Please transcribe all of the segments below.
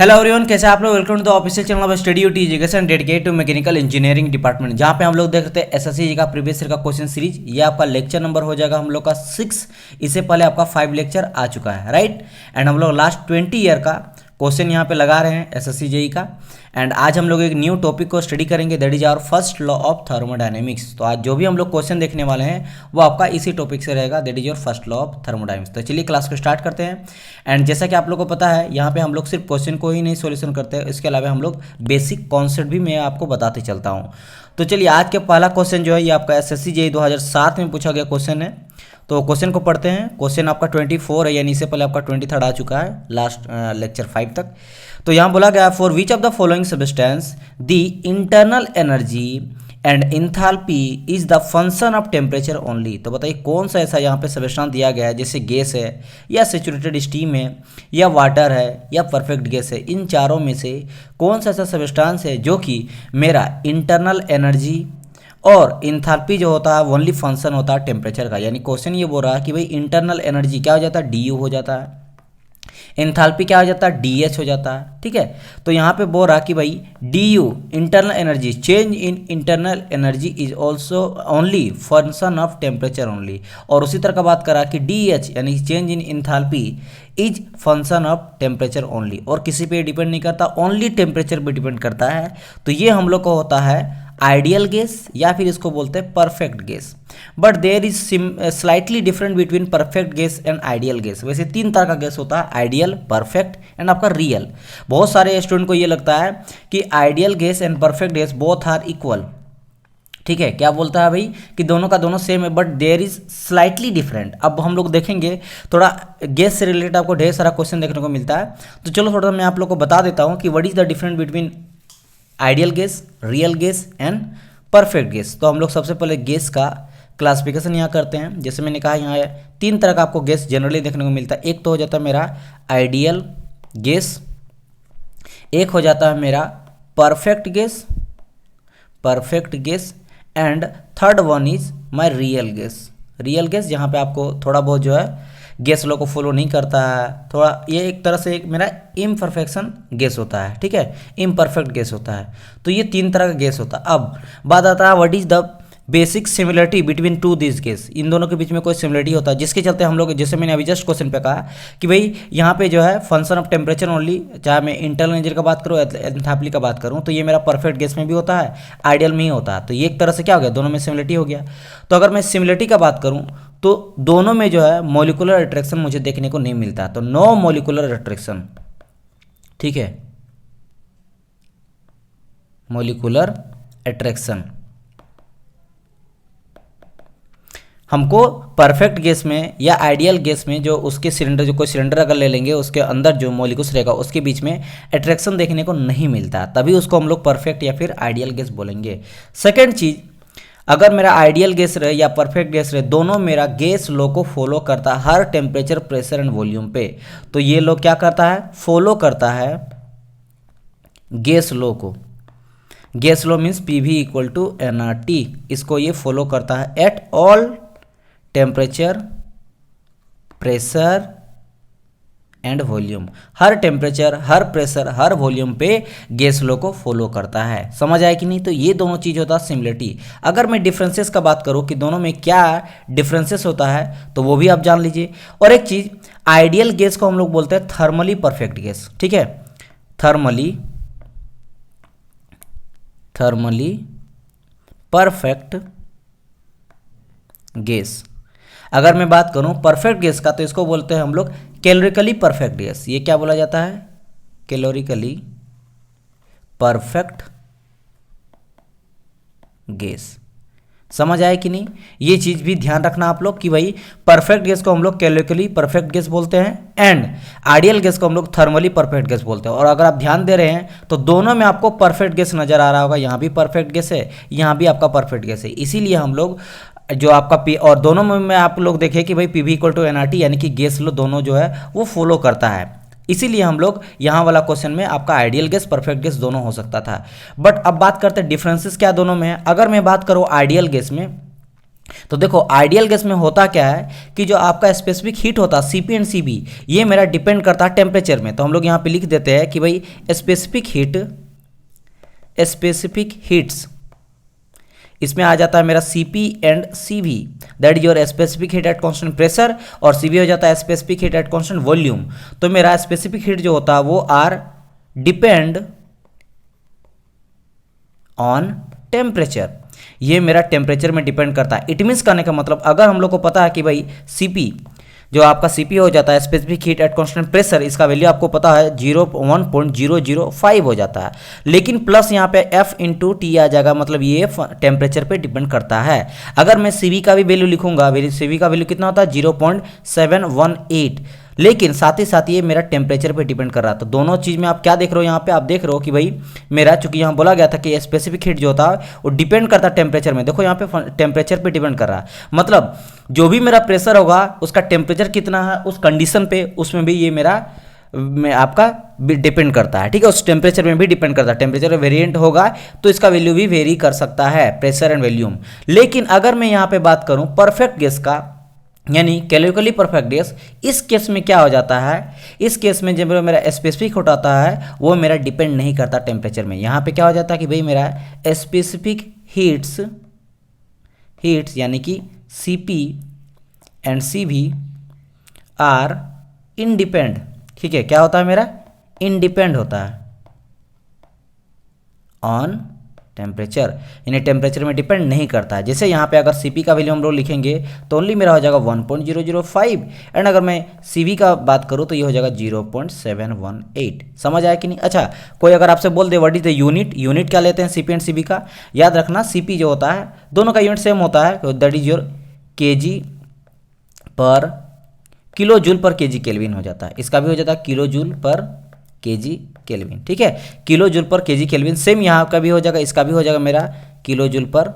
Hello everyone, कैसे आप लोग। Welcome to the official channel of study UT education dedicated to mechanical engineering department, जहाँ पे हम लोग देखते हैं एसएससी का प्रीवियस ईयर का क्वेश्चन सीरीज। ये आपका लेक्चर नंबर हो जाएगा हम लोग का 6। इससे पहले आपका 5 लेक्चर आ चुका है, राइट। एंड हम लोग लास्ट 20 ईयर का क्वेश्चन यहाँ पे लगा रहे हैं एसएससी जेई का। एंड आज हम लोग एक न्यू टॉपिक को स्टडी करेंगे, that is our first law of thermodynamics. तो आज जो भी हम लोग क्वेश्चन देखने वाले हैं वो आपका इसी टॉपिक से रहेगा, that is your first law of thermodynamics. तो चलिए क्लास को स्टार्ट करते हैं। एंड जैसा कि आप लोग को पता है, यहाँ पे हम लोग सिर्फ क्वेश्चन को ही नहीं सॉल्यूशन करते हैं, इसके अलावा हम लोग बेसिक कॉन्सेप्ट भी मैं आपको बताते चलता हूँ। तो चलिए आज के पहला क्वेश्चन जो है ये आपका एसएससी जेई 2007 में पूछा गया क्वेश्चन है। तो क्वेश्चन को पढ़ते हैं। क्वेश्चन आपका 24 है, यानी इससे पहले आपका 23 आ चुका है लास्ट लेक्चर 5 तक। तो यहाँ बोला गया for which of the following substance the internal energy and enthalpy is the function of temperature only. तो बताइए कौन सा ऐसा यहाँ पे सब्सटेंस दिया गया है, जैसे गैस है या सैचुरेटेड स्टीम है या वाटर है या परफेक्ट गैस है। इन चारों में से कौन सा ऐसा सब्सटेंस है जो कि मेरा इंटरनल एनर्जी और इंथैल्पी जो होता है ओनली फंक्शन होता है टेम्परेचर का। यानी क्वेश्चन ये बोल रहा है कि भाई इंटरनल एनर्जी क्या हो जाता है, डी हो जाता है, एंथैल्पी क्या हो जाता है, डी हो जाता है, ठीक है। तो यहाँ पे बोल रहा कि भाई D internal energy, change in internal energy is also only function of temperature only. और उसी तरह का बात करा कि डी एच यानी change in enthalpy is function of temperature only, और किसी पे डिपेंड नहीं करता, ओनली टेम्परेचर पे डिपेंड करता है। तो ये हम लोग को होता है आइडियल गैस या फिर इसको बोलते हैं perfect gas. But there is slightly different between perfect gas and ideal gas. वैसे 3 तरह का गैस होता है, आइडियल, परफेक्ट एंड आपका रियल। बहुत सारे स्टूडेंट को ये लगता है कि ideal gas and perfect gas both are equal, ठीक है। क्या बोलता है भाई कि दोनों का दोनों सेम है, but there is slightly different. अब हम लोग देखेंगे थोड़ा गैस से रिलेटेड आपको ढेर सारा क्वेश्चन देखने को मिलता है। तो चलो थोड़ा मैं आप लोग को बता देता हूँ कि what is the difference between ideal gas, real gas and perfect gas. तो हम लोग सबसे पहले गैस का क्लासिफिकेशन यहाँ करते हैं। जैसे मैंने कहा यहाँ 3 तरह का आपको गैस जनरली देखने को मिलता है। एक तो हो जाता है मेरा आइडियल गैस, एक हो जाता है मेरा perfect gas and third one is my real gas जहाँ पे आपको थोड़ा बहुत जो है गैस लो को फॉलो नहीं करता है, थोड़ा ये एक तरह से एक मेरा इम्परफेक्शन गैस होता है, ठीक है, इम्परफेक्ट गैस होता है। तो ये 3 तरह का गैस होता है। अब बात आता है what is the basic similarity between two this gas. इन दोनों के बीच में कोई सिमिलरिटी होता है, जिसके चलते हम लोग, जैसे मैंने अभी जस्ट क्वेश्चन पे कहा कि भाई यहाँ पे जो है फंक्शन ऑफ टेम्परेचर ओनली, चाहे मैं इंटरनल एनर्जी का बात करूँ, एंथैल्पी का बात करूँ, तो ये मेरा परफेक्ट गैस में भी होता है, आइडियल में ही होता है। तो ये एक तरह से क्या हो गया, दोनों में सिमिलरिटी हो गया। तो अगर मैं सिमिलरिटी का बात करूँ तो दोनों में जो है मॉलिक्यूलर अट्रैक्शन मुझे देखने को नहीं मिलता। तो नो मॉलिक्यूलर अट्रैक्शन, ठीक है, मॉलिक्यूलर अट्रैक्शन। हमको परफेक्ट गैस में या आइडियल गैस में जो उसके सिलेंडर, जो कोई सिलेंडर अगर ले लेंगे उसके अंदर जो मॉलिक्यूल्स रहेगा उसके बीच में अट्रैक्शन देखने को नहीं मिलता, तभी उसको हम लोग परफेक्ट या फिर आइडियल गैस बोलेंगे। सेकेंड चीज़, अगर मेरा आइडियल गैस रहे या परफेक्ट गैस रहे, दोनों मेरा गैस लॉ को फॉलो करता है हर टेम्परेचर, प्रेशर एंड वॉल्यूम पे। तो ये लॉ क्या करता है, फॉलो करता है गैस लॉ को। Gas law means PV equal to NRT, इसको ये फॉलो करता है at all temperature, pressure and volume. हर टेम्परेचर, हर प्रेशर, हर वॉल्यूम पे गैस लॉ को फॉलो करता है। समझ आया कि नहीं। तो ये दोनों चीज़ होता है सिमिलरिटी। अगर मैं डिफरेंसेस का बात करूँ कि दोनों में क्या डिफरेंसेस होता है, तो वो भी आप जान लीजिए। और एक चीज़, आइडियल गैस को हम लोग बोलते हैं थर्मली परफेक्ट गैस, ठीक है, थर्मली परफेक्ट गैस। अगर मैं बात करूं परफेक्ट गैस का, तो इसको बोलते हैं हम लोग कैलोरिकली परफेक्ट गैस। ये क्या बोला जाता है, कैलोरिकली परफेक्ट गैस। समझ आए कि नहीं। ये चीज़ भी ध्यान रखना आप लोग कि भाई परफेक्ट गैस को हम लोग कैलोरिकली परफेक्ट गैस बोलते हैं एंड आइडियल गैस को हम लोग थर्मली परफेक्ट गैस बोलते हैं। और अगर आप ध्यान दे रहे हैं तो दोनों में आपको परफेक्ट गैस नजर आ रहा होगा, यहाँ भी परफेक्ट गैस है, यहाँ भी आपका परफेक्ट गैस है। इसीलिए हम लोग जो आपका पी, और दोनों में आप लोग देखें कि भाई पीवी इक्वल टू एनआरटी, यानी कि गैस लो दोनों जो है वो फॉलो करता है। इसीलिए हम लोग यहाँ वाला क्वेश्चन में आपका आइडियल गैस, परफेक्ट गैस दोनों हो सकता था। बट अब बात करते हैं डिफरेंसेस क्या दोनों में है। अगर मैं बात करूँ आइडियल गैस में, तो देखो आइडियल गैस में होता क्या है कि जो आपका स्पेसिफिक हीट होता है सीपी एंड सीबी, ये मेरा डिपेंड करता है टेम्परेचर में। तो हम लोग यहाँ पे लिख देते हैं कि भाई स्पेसिफिक हीट्स, इसमें आ जाता है मेरा CP and CV, that is your specific heat at constant pressure, और सीवी हो जाता है specific heat at constant volume. तो मेरा स्पेसिफिक हीट जो होता है वो आर डिपेंड ऑन टेम्परेचर, ये मेरा टेम्परेचर में डिपेंड करता है। इट मीन्स कहने का मतलब अगर हम लोग को पता है कि भाई सीपी, जो आपका सीपी हो जाता है specific heat at constant pressure, इसका वैल्यू आपको पता है 1.005 हो जाता है, लेकिन प्लस यहाँ पे F इंटू टी आ जाएगा, मतलब ये टेम्परेचर पे डिपेंड करता है। अगर मैं सीवी का भी वैल्यू लिखूंगा, सीवी का वैल्यू कितना होता है 0.718, लेकिन साथ ही साथ ये मेरा टेम्परेचर पे डिपेंड कर रहा है। तो दोनों चीज़ में आप क्या देख रहे हो, यहाँ पे आप देख रहे हो कि भाई मेरा, चूंकि यहाँ बोला गया था कि स्पेसिफिक हीट जो होता है वो डिपेंड करता है टेम्परेचर में। देखो यहाँ पे टेम्परेचर पे डिपेंड कर रहा है, मतलब जो भी मेरा प्रेशर होगा उसका टेम्परेचर कितना है उस कंडीशन पे, उसमें भी ये मेरा आपका डिपेंड करता है। ठीक है, उस टेम्परेचर में भी डिपेंड करता है। टेम्परेचर वेरिएंट होगा तो इसका वैल्यू भी वेरी कर सकता है, प्रेशर एंड वॉल्यूम। लेकिन अगर मैं यहाँ पे बात करूँ परफेक्ट गैस का, यानी कैलोरिकली परफेक्ट गैस, इस केस में क्या हो जाता है, इस केस में जब मेरा स्पेसिफिक होता है वो मेरा डिपेंड नहीं करता टेम्परेचर में। यहाँ पे क्या हो जाता है कि भाई मेरा स्पेसिफिक हीट्स यानी कि सीपी एंड सीवी आर इंडिपेंड। ठीक है, क्या होता है मेरा इंडिपेंड होता है ऑन टेम्परेचर, यानी टेम्परेचर में डिपेंड नहीं करता है। जैसे यहाँ पे अगर सीपी का वैल्यू हम लोग लिखेंगे तो ओनली मेरा हो जाएगा 1.005, एंड अगर मैं सीवी का बात करूँ तो ये हो जाएगा 0.718। समझ आया कि नहीं? अच्छा, कोई अगर आपसे बोल दे व्हाट इज द यूनिट क्या लेते हैं सीपी एंड सीवी का, याद रखना सीपी जो होता है दोनों का यूनिट सेम होता है, दैट इज योर केजी पर किलो जूल पर केजी केल्विन हो जाता है। इसका भी हो जाता है किलो जूल पर केजी केल्विन। ठीक है, किलो जूल पर केजी केल्विन, सेम यहाँ का भी हो जाएगा, इसका भी हो जाएगा मेरा किलो जूल पर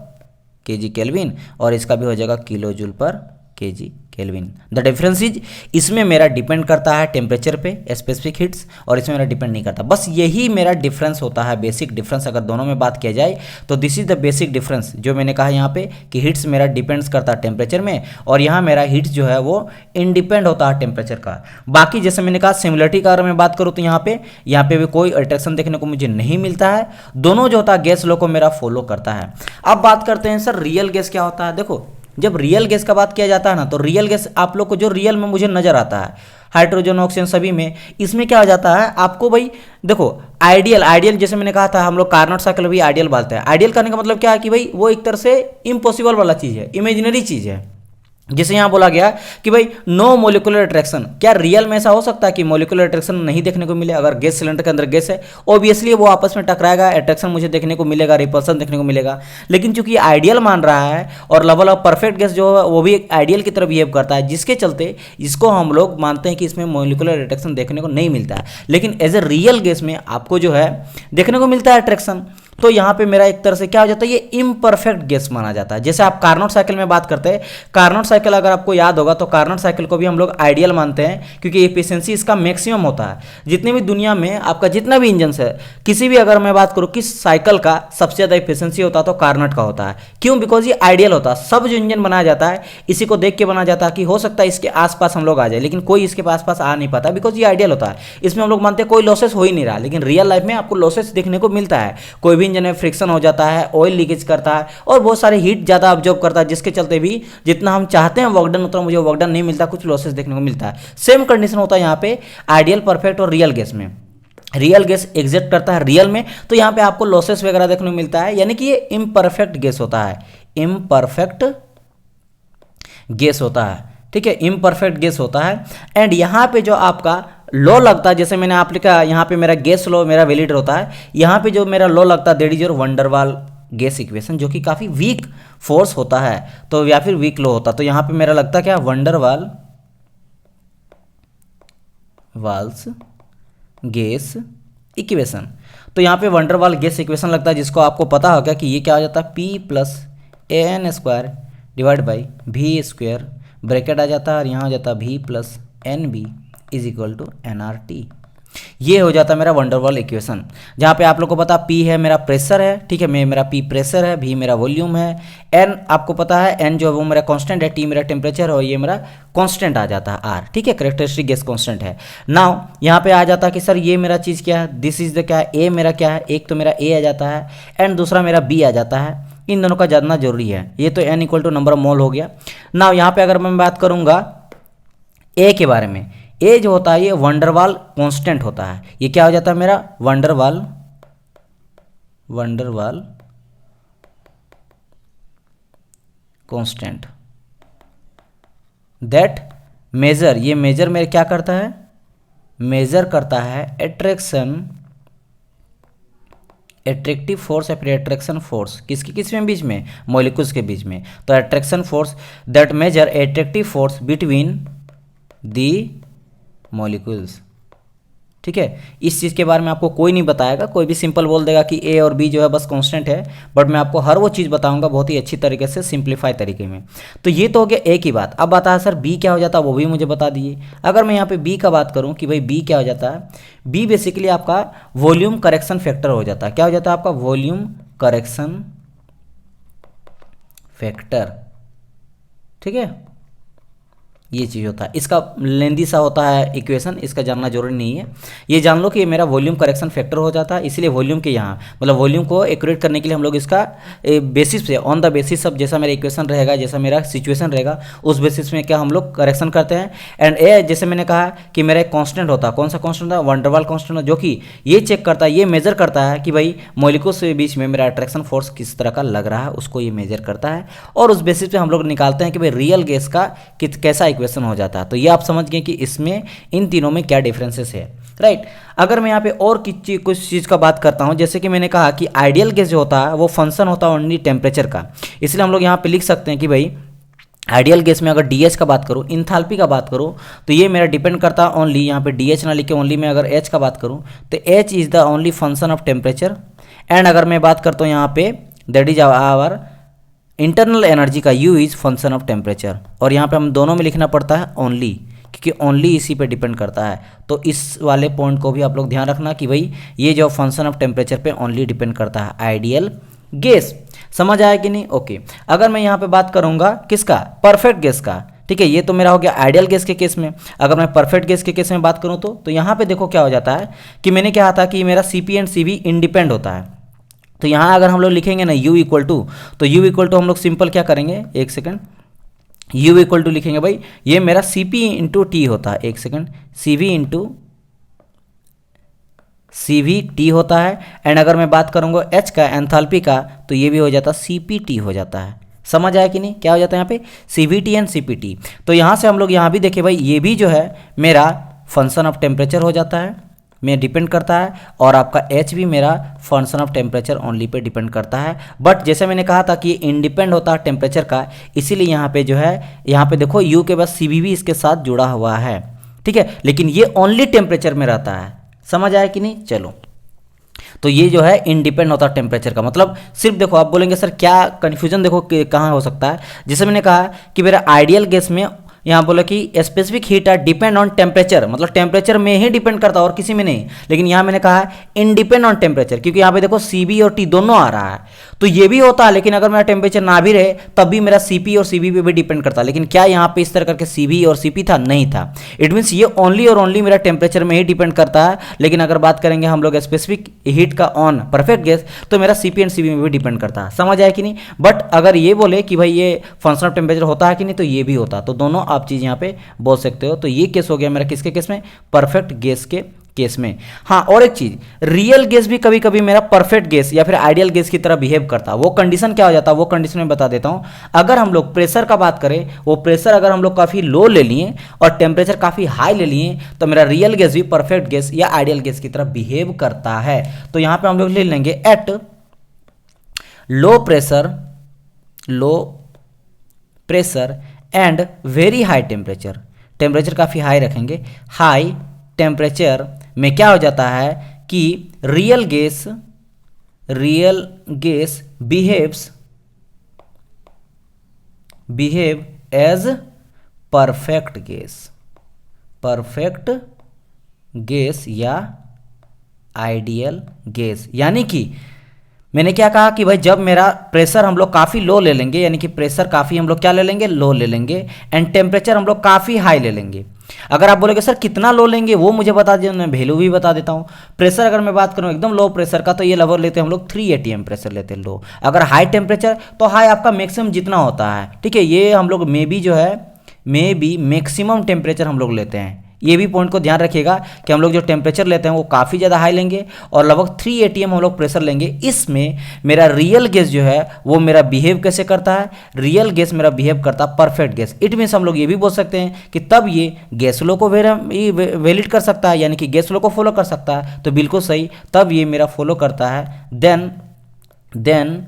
केजी केल्विन, और इसका भी हो जाएगा किलो जूल पर KG kelvin. The difference is, इसमें मेरा डिपेंड करता है टेम्परेचर पे स्पेसिफिक हीट्स, और इसमें मेरा डिपेंड नहीं करता। बस यही मेरा डिफरेंस होता है, बेसिक डिफरेंस अगर दोनों में बात किया जाए तो this is the basic difference जो मैंने कहा यहाँ पे कि हीट्स मेरा डिपेंड्स करता है टेम्परेचर में, और यहाँ मेरा हीट्स जो है वो इंडिपेंड होता है टेम्परेचर का। बाकी जैसे मैंने कहा सिमिलरिटी का अगर मैं बात करूँ तो यहाँ पे भी कोई अट्रैक्शन देखने को मुझे नहीं मिलता है, दोनों जो होता है गैस लॉ को मेरा फॉलो करता है। अब बात करते हैं सर रियल गैस क्या होता है। देखो जब रियल गैस का बात किया जाता है ना, तो रियल गैस आप लोग को जो रियल में मुझे नजर आता है, हाइड्रोजन ऑक्सीजन सभी में, इसमें क्या हो जाता है आपको भाई देखो आइडियल जैसे मैंने कहा था हम लोग कार्नोट साइकिल भी आइडियल बोलते हैं। आइडियल करने का मतलब क्या है कि भाई वो एक तरह से इम्पॉसिबल वाला चीज़ है, इमेजिनरी चीज़ है। जैसे यहाँ बोला गया कि भाई नो मोलिकुलर अट्रैक्शन, क्या रियल में ऐसा हो सकता है कि मोलिकुलर अट्रैक्शन नहीं देखने को मिले? अगर गैस सिलेंडर के अंदर गैस है ऑब्वियसली वो आपस में टकराएगा, अट्रैक्शन मुझे देखने को मिलेगा, रिपल्सन देखने को मिलेगा। लेकिन चूंकि आइडियल मान रहा है और लेवल ऑफ परफेक्ट गैस जो है वो भी एक आइडियल की तरफ बिहेव करता है, जिसके चलते इसको हम लोग मानते हैं कि इसमें मोलिकुलर अट्रैक्शन देखने को नहीं मिलता है। लेकिन एज ए रियल गैस में आपको जो है देखने को मिलता है अट्रैक्शन। तो यहाँ पे मेरा एक तरह से क्या हो जाता है, ये इम्परफेक्ट गैस माना जाता है। जैसे आप कार्नोट साइकिल में बात करते हैं, कार्नोट साइकिल अगर आपको याद होगा तो कार्नोट साइकिल को भी हम लोग आइडियल मानते हैं क्योंकि एफिशिएंसी इसका मैक्सिमम होता है। जितने भी दुनिया में आपका जितना भी इंजन है, किसी भी अगर मैं बात करूँ किस साइकिल का सबसे ज़्यादा एफिशिएंसी होता है तो कार्नोट का होता है। क्यों? बिकॉज ये आइडियल होता है। सब जो इंजन बनाया जाता है इसी को देख के बनाया जाता है कि हो सकता है इसके आसपास हम लोग आ जाए, लेकिन कोई इसके आसपास आ नहीं पाता बिकॉज ये आइडियल होता है। इसमें हम लोग मानते हैं कोई लॉसेस हो ही नहीं रहा, लेकिन रियल लाइफ में आपको लॉसेस देखने को मिलता है। कोई भी इंजन में फ्रिक्शन हो जाता है, ऑयल लीकेज करता है और बहुत सारे हीट ज़्यादा ऑब्जॉर्व करता है, जिसके चलते भी जितना हम चाहते हैं वर्क डन उतना मुझे वर्क डन नहीं मिलता, कुछ लॉसेस देखने को मिलता है। सेम कंडीशन होता है यहाँ पे आइडियल, परफेक्ट और रियल गैस में। रियल गैस एग्जिस्ट करता है रियल में, तो यहाँ पे आपको लॉसेस वगैरह देखने को मिलता है, यानी कि ये इम्परफेक्ट गैस होता है, इम्परफेक्ट गैस होता है। ठीक है, इम्परफेक्ट गैस होता है। एंड यहाँ पे जो आपका लॉ लगता है, जैसे मैंने आप लिखा यहाँ पे मेरा गैस लॉ मेरा वैलिड होता है, यहाँ पे जो मेरा लॉ लगता है that is your van der Waals gas equation, जो कि काफ़ी वीक फोर्स होता है तो या फिर वीक लॉ होता है। तो यहाँ पे मेरा लगता है क्या, वंडरवाल वाल्स गैस इक्वेशन। तो यहाँ पे वंडरवाल गैस इक्वेशन लगता है, जिसको आपको पता होगा कि ये क्या हो जाता है, P plus AN square divide by V square, bracket आ जाता है और यहाँ आ जाता है V plus NB is equal to NRT। ये हो जाता है मेरा वंडरवॉल इक्वेशन, जहाँ पे आप लोग को पता P है मेरा प्रेशर है, ठीक है, मेरा P प्रेशर है, V मेरा वॉल्यूम है, N आपको पता है N जो है वो मेरा कांस्टेंट है, T मेरा टेम्परेचर है और ये मेरा कांस्टेंट आ जाता है R, ठीक है, कैरेक्टरिस्टिक गैस कांस्टेंट है। नाउ यहाँ पे आ जाता है कि सर ये मेरा चीज़ क्या है, दिस इज द क्या है, A मेरा क्या है, एक तो मेरा A आ जाता है एंड दूसरा मेरा B आ जाता है, इन दोनों का जानना जरूरी है। ये तो N equal to number of mole हो गया। नाउ यहाँ पे अगर मैं बात करूँगा ए के बारे में, ए जो होता है ये वंडरवाल कांस्टेंट होता है, ये क्या हो जाता है मेरा वंडरवाल कांस्टेंट दैट मेजर, ये मेजर मेरे क्या करता है, मेजर करता है एट्रैक्टिव फोर्स या फिर एट्रैक्शन फोर्स, किसके किस में बीच में, मॉलिक्यूल्स के बीच में। तो attraction force that measure attractive force between the molecules, ठीक है। इस चीज़ के बारे में आपको कोई नहीं बताएगा, कोई भी सिंपल बोल देगा कि ए और बी जो है बस कांस्टेंट है, बट मैं आपको हर वो चीज़ बताऊंगा बहुत ही अच्छी तरीके से, सिंप्लीफाई तरीके में। तो ये तो हो गया ए की बात। अब आता है सर बी क्या हो जाता है, वो भी मुझे बता दिए। अगर मैं यहाँ पे बी का बात करूँ कि भाई बी क्या हो जाता है, बी बेसिकली आपका वॉल्यूम करेक्शन फैक्टर हो जाता है। क्या हो जाता है आपका वॉल्यूम करेक्शन फैक्टर, ठीक है, ये चीज़ होता है। इसका लेंदी सा होता है इक्वेशन, इसका जानना जरूरी नहीं है। ये जान लो कि ये मेरा वॉल्यूम करेक्शन फैक्टर हो जाता है, इसलिए वॉल्यूम के यहाँ मतलब वॉल्यूम को एक्यूरेट करने के लिए हम लोग इसका बेसिस पे, ऑन द बेसिस ऑफ जैसा मेरा इक्वेशन रहेगा, जैसा मेरा सिचुएशन रहेगा, उस बेसिस में क्या हम लोग करेक्शन करते हैं। एंड ए जैसे मैंने कहा कि मेरा एक कॉन्स्टेंट होता है, कौन सा कॉन्स्टेंट होता है, वंडरवाल कॉन्स्टेंट, जो कि ये चेक करता है, ये मेजर करता है कि भाई मॉलिक्यूल्स के बीच में मेरा अट्रैक्शन फोर्स किस तरह का लग रहा है, उसको ये मेजर करता है। और उस बेसिस पे हम लोग निकालते हैं कि भाई रियल गैस का कैसा इक्वेशन हो जाता है। तो ये आप समझ गए कि इसमें इन तीनों में क्या डिफरेंसेस है, राइट। अगर मैं यहाँ पे और कुछ चीज़ का बात करता हूँ, जैसे कि मैंने कहा कि आइडियल गैस जो होता है वो फंक्शन होता है ओनली टेम्परेचर का, इसलिए हम लोग यहाँ पे लिख सकते हैं कि भाई आइडियल गैस में अगर डी का बात करूँ, इंथाल्पी का बात करूँ, तो ये मेरा डिपेंड करता है ओनली, यहाँ पे डी ना लिख के ओनली मैं अगर एच का बात करूँ तो H is the only function of temperature. And अगर मैं बात करता हूँ यहाँ पे that is our internal energy का U is function of temperature, और यहाँ पे हम दोनों में लिखना पड़ता है ओनली, क्योंकि ओनली इसी पे डिपेंड करता है। तो इस वाले पॉइंट को भी आप लोग ध्यान रखना कि भाई ये जो फंक्शन ऑफ टेम्परेचर पे ओनली डिपेंड करता है आइडियल गैस। समझ आया कि नहीं? ओके। अगर मैं यहाँ पे बात करूँगा किसका, परफेक्ट गैस का, ठीक है, ये तो मेरा हो गया आइडियल गैस के केस में। अगर मैं परफेक्ट गैस के केस में बात करूँ तो यहाँ पे देखो क्या हो जाता है कि मैंने क्या था कि मेरा CP एंड CV इंडिपेंड होता है। तो यहाँ अगर हम लोग लिखेंगे ना U इक्वल टू, तो U इक्वल टू हम लोग सिंपल क्या करेंगे, एक सेकेंड, U इक्वल टू लिखेंगे भाई ये मेरा CP इंटू टी होता है, एक सेकेंड, CV इंटू CVT होता है। एंड अगर मैं बात करूँगा H का, एंथैल्पी का, तो ये भी हो जाता है CPT हो जाता है। समझ आया कि नहीं? क्या हो जाता है यहाँ पे CVT एंड CPT। तो यहाँ से हम लोग यहाँ भी देखें भाई ये भी जो है मेरा फंक्शन ऑफ टेम्परेचर हो जाता है, में डिपेंड करता है, और आपका H भी मेरा function of temperature only pay depend करता है। बट जैसे मैंने कहा था कि ये इंडिपेंड होता है टेम्परेचर का, इसीलिए यहाँ पे जो है, यहाँ पे देखो U के बाद CV भी इसके साथ जुड़ा हुआ है, ठीक है, लेकिन ये ओनली टेम्परेचर में रहता है। समझ आया कि नहीं? चलो, तो ये जो है इंडिपेंड होता है टेम्परेचर का। मतलब सिर्फ देखो, आप बोलेंगे सर क्या कन्फ्यूजन देखो कहाँ हो सकता है। जैसे मैंने कहा कि मेरा आइडियल गैस में यहाँ बोला कि specific heat are depend on temperature, मतलब टेम्परेचर में ही डिपेंड करता है और किसी में नहीं। लेकिन यहाँ मैंने कहा इंडिपेंड ऑन टेम्परेचर, क्योंकि यहाँ पे देखो CB और T दोनों आ रहा है, तो ये भी होता है। लेकिन अगर मेरा टेम्परेचर ना भी रहे तब भी मेरा CP और CB पे भी डिपेंड करता है। लेकिन क्या यहाँ पे इस तरह करके CB और CP था? नहीं था। इट मीन्स ये ओनली और ओनली मेरा टेम्परेचर में ही डिपेंड करता है। लेकिन अगर बात करेंगे हम लोग स्पेसिफिक हीट का ऑन परफेक्ट गैस, तो मेरा CP एंड CB में भी डिपेंड करता है। समझ आया कि नहीं? बट अगर ये बोले कि भाई ये फंक्शन ऑफ टेम्परेचर होता है कि नहीं, तो ये भी होता है। तो दोनों आप चीज़ यहाँ पे बोल सकते हो। तो ये केस हो गया मेरा किसके केस में? परफेक्ट गैस के केस में। हाँ, और एक चीज, रियल गैस भी कभी कभी मेरा परफेक्ट गैस या फिर आइडियल गैस की तरह बिहेव करता है। वो कंडीशन क्या हो जाता है, वो कंडीशन में बता देता हूं। अगर हम लोग प्रेशर का बात करें, वो प्रेशर अगर हम लोग काफी लो ले लिए और टेम्परेचर काफी हाई ले लिए, तो मेरा रियल गैस भी परफेक्ट गैस या आइडियल गैस की तरह बिहेव करता है। तो यहां पर हम लोग ले लेंगे at low pressure and very high temperature, temperature काफ़ी हाई रखेंगे। हाई टेम्परेचर में क्या हो जाता है कि real gas behave as perfect gas या आइडियल गैस। यानी कि मैंने क्या कहा कि भाई जब मेरा प्रेशर हम लोग काफ़ी लो ले लेंगे, यानी कि प्रेशर काफ़ी हम लोग क्या ले लेंगे, लो ले लेंगे, एंड टेम्परेचर हम लोग काफ़ी हाई ले लेंगे। अगर आप बोलोगे सर कितना लो लेंगे वो मुझे बता दीजिए, मैं वैल्यू भी बता देता हूँ। प्रेशर अगर मैं बात करूँ एकदम लो प्रेशर का तो ये लगभग लेते हैं हम लोग 3 atm प्रेशर लेते हैं लो। अगर हाई टेम्परेचर तो हाई आपका मैक्सिमम जितना होता है, ठीक है, ये हम लोग मे बी जो है मे बी मैक्सिमम टेम्परेचर हम लोग लेते हैं। ये भी पॉइंट को ध्यान रखिएगा कि हम लोग जो टेम्परेचर लेते हैं वो काफ़ी ज़्यादा हाई लेंगे और लगभग 3 atm हम लोग प्रेशर लेंगे। इसमें मेरा रियल गैस जो है वो मेरा बिहेव कैसे करता है, रियल गैस मेरा बिहेव करता है परफेक्ट गैस। इट मीन्स हम लोग ये भी बोल सकते हैं कि तब ये गैस लो को वैलिड कर सकता है, यानी कि गैस लो को फॉलो कर सकता है। तो बिल्कुल सही, तब ये मेरा फॉलो करता है देन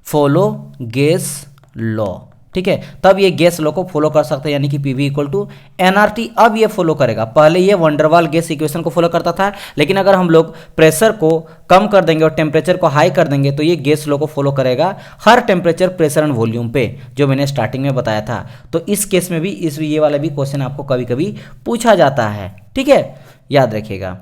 फॉलो गैस लॉ, ठीक है, तब ये गैस लॉ को फॉलो कर सकता है, यानी कि पीवी इक्वल टू एनआरटी अब ये फॉलो करेगा। पहले ये वंडरवाल गैस इक्वेशन को फॉलो करता था, लेकिन अगर हम लोग प्रेशर को कम कर देंगे और टेम्परेचर को हाई कर देंगे तो ये गैस लॉ को फॉलो करेगा हर टेम्परेचर, प्रेशर एंड वॉल्यूम पे, जो मैंने स्टार्टिंग में बताया था। तो इस केस में भी ये वाला भी क्वेश्चन आपको कभी कभी पूछा जाता है, ठीक है, याद रखिएगा।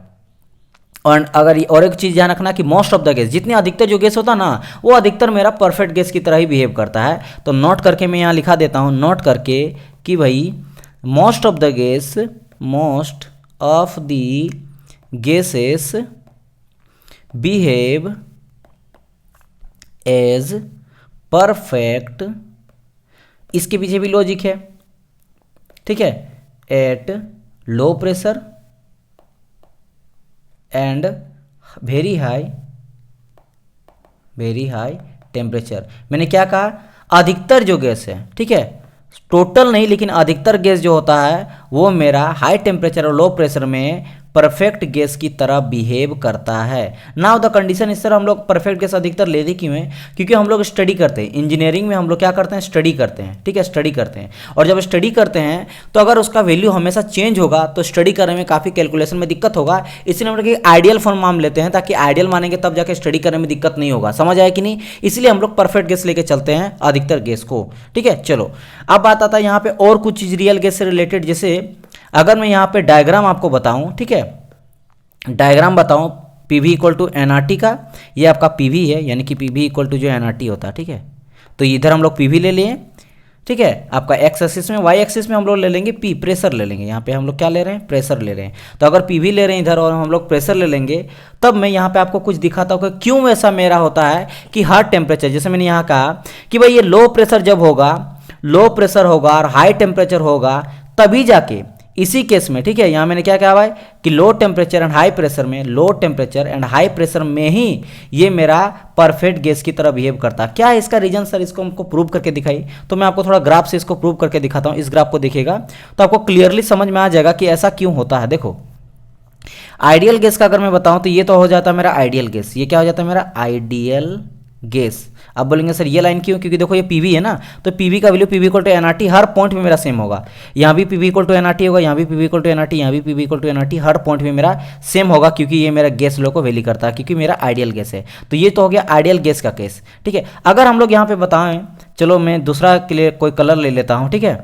और एक चीज़ ध्यान रखना कि मोस्ट ऑफ द गैस, जितने अधिकतर जो गैस होता है ना वो अधिकतर मेरा परफेक्ट गैस की तरह ही बिहेव करता है। तो नोट करके मैं यहाँ लिखा देता हूँ, नोट करके कि भाई most of the gases behave as perfect. इसके पीछे भी लॉजिक है, ठीक है, at low pressure and very high temperature. मैंने क्या कहा, अधिकतर जो गैस है, ठीक है, टोटल नहीं लेकिन अधिकतर गैस जो होता है वो मेरा हाई टेम्परेचर और लो प्रेशर में परफेक्ट गैस की तरह बिहेव करता है। नाउ द कंडीशन, इस तरह हम लोग परफेक्ट गैस अधिकतर लेते क्यों हैं, क्योंकि हम लोग स्टडी करते हैं इंजीनियरिंग में, हम लोग क्या करते हैं, स्टडी करते हैं, ठीक है, स्टडी करते हैं। और जब स्टडी करते हैं तो अगर उसका वैल्यू हमेशा चेंज होगा तो स्टडी करने में काफ़ी कैलकुलेशन में दिक्कत होगा, इसलिए हम लोग आइडियल फॉर्म मान लेते हैं, ताकि आइडियल मानेंगे तब जाके स्टडी करने में दिक्कत नहीं होगा। समझ आया कि नहीं, इसलिए हम लोग परफेक्ट गैस लेके चलते हैं अधिकतर गैस को, ठीक है। चलो अब बात आता है यहाँ पे और कुछ चीज़ रियल गैस से रिलेटेड। जैसे अगर मैं यहाँ पे डायग्राम आपको बताऊँ, ठीक है, डायग्राम बताऊं पीवी इक्वल टू एनआरटी का, ये आपका पीवी है, यानी कि पीवी इक्वल टू जो एनआरटी होता है, ठीक है। तो इधर हम लोग पीवी ले लिए, ठीक है, आपका एक्स एक्सिस में, वाई एक्सिस में हम लोग ले लेंगे पी, प्रेशर ले लेंगे। यहाँ पे हम लोग क्या ले रहे हैं, प्रेशर ले रहे हैं। तो अगर पीवी ले रहे हैं इधर और हम लोग प्रेशर ले लेंगे, तब मैं यहाँ पे आपको कुछ दिखाता हूँ कि क्यों ऐसा मेरा होता है कि हर टेम्परेचर, जैसे मैंने यहाँ कहा कि भाई ये लो प्रेशर जब होगा, लो प्रेशर होगा और हाई टेम्परेचर होगा तभी जाके इसी केस में, ठीक है, यहाँ मैंने क्या कहा भाई कि low temperature and high pressure में, low temperature and high pressure में ही ये मेरा परफेक्ट गैस की तरह बिहेव करता है। क्या है इसका रीजन सर, इसको हमको प्रूव करके दिखाई। तो मैं आपको थोड़ा ग्राफ से इसको प्रूव करके दिखाता हूँ। इस ग्राफ को देखिएगा तो आपको क्लियरली समझ में आ जाएगा कि ऐसा क्यों होता है। देखो आइडियल गैस का अगर मैं बताऊँ तो ये तो हो जाता है मेरा आइडियल गैस, ये क्या हो जाता है मेरा आइडियल गैस। अब बोलेंगे सर ये लाइन क्यों, क्योंकि देखो ये पीवी है ना, तो पीवी का value PV equal to NRT हर पॉइंट में मेरा सेम होगा। यहाँ भी पीवी इक्वल टू एनआरटी होगा, यहाँ भी पीवी इक्वल टू एनआरटी, यहाँ भी पीवी इक्वल टू एनआरटी, हर पॉइंट में मेरा सेम होगा, क्योंकि ये मेरा गैस लॉ को वैली करता है, क्योंकि मेरा आइडियल गैस है। तो ये तो हो गया आइडियल गैस का केस, ठीक है। अगर हम लोग यहाँ पे बताएं, चलो मैं दूसरा के लिए कोई कलर ले लेता हूँ, ठीक है।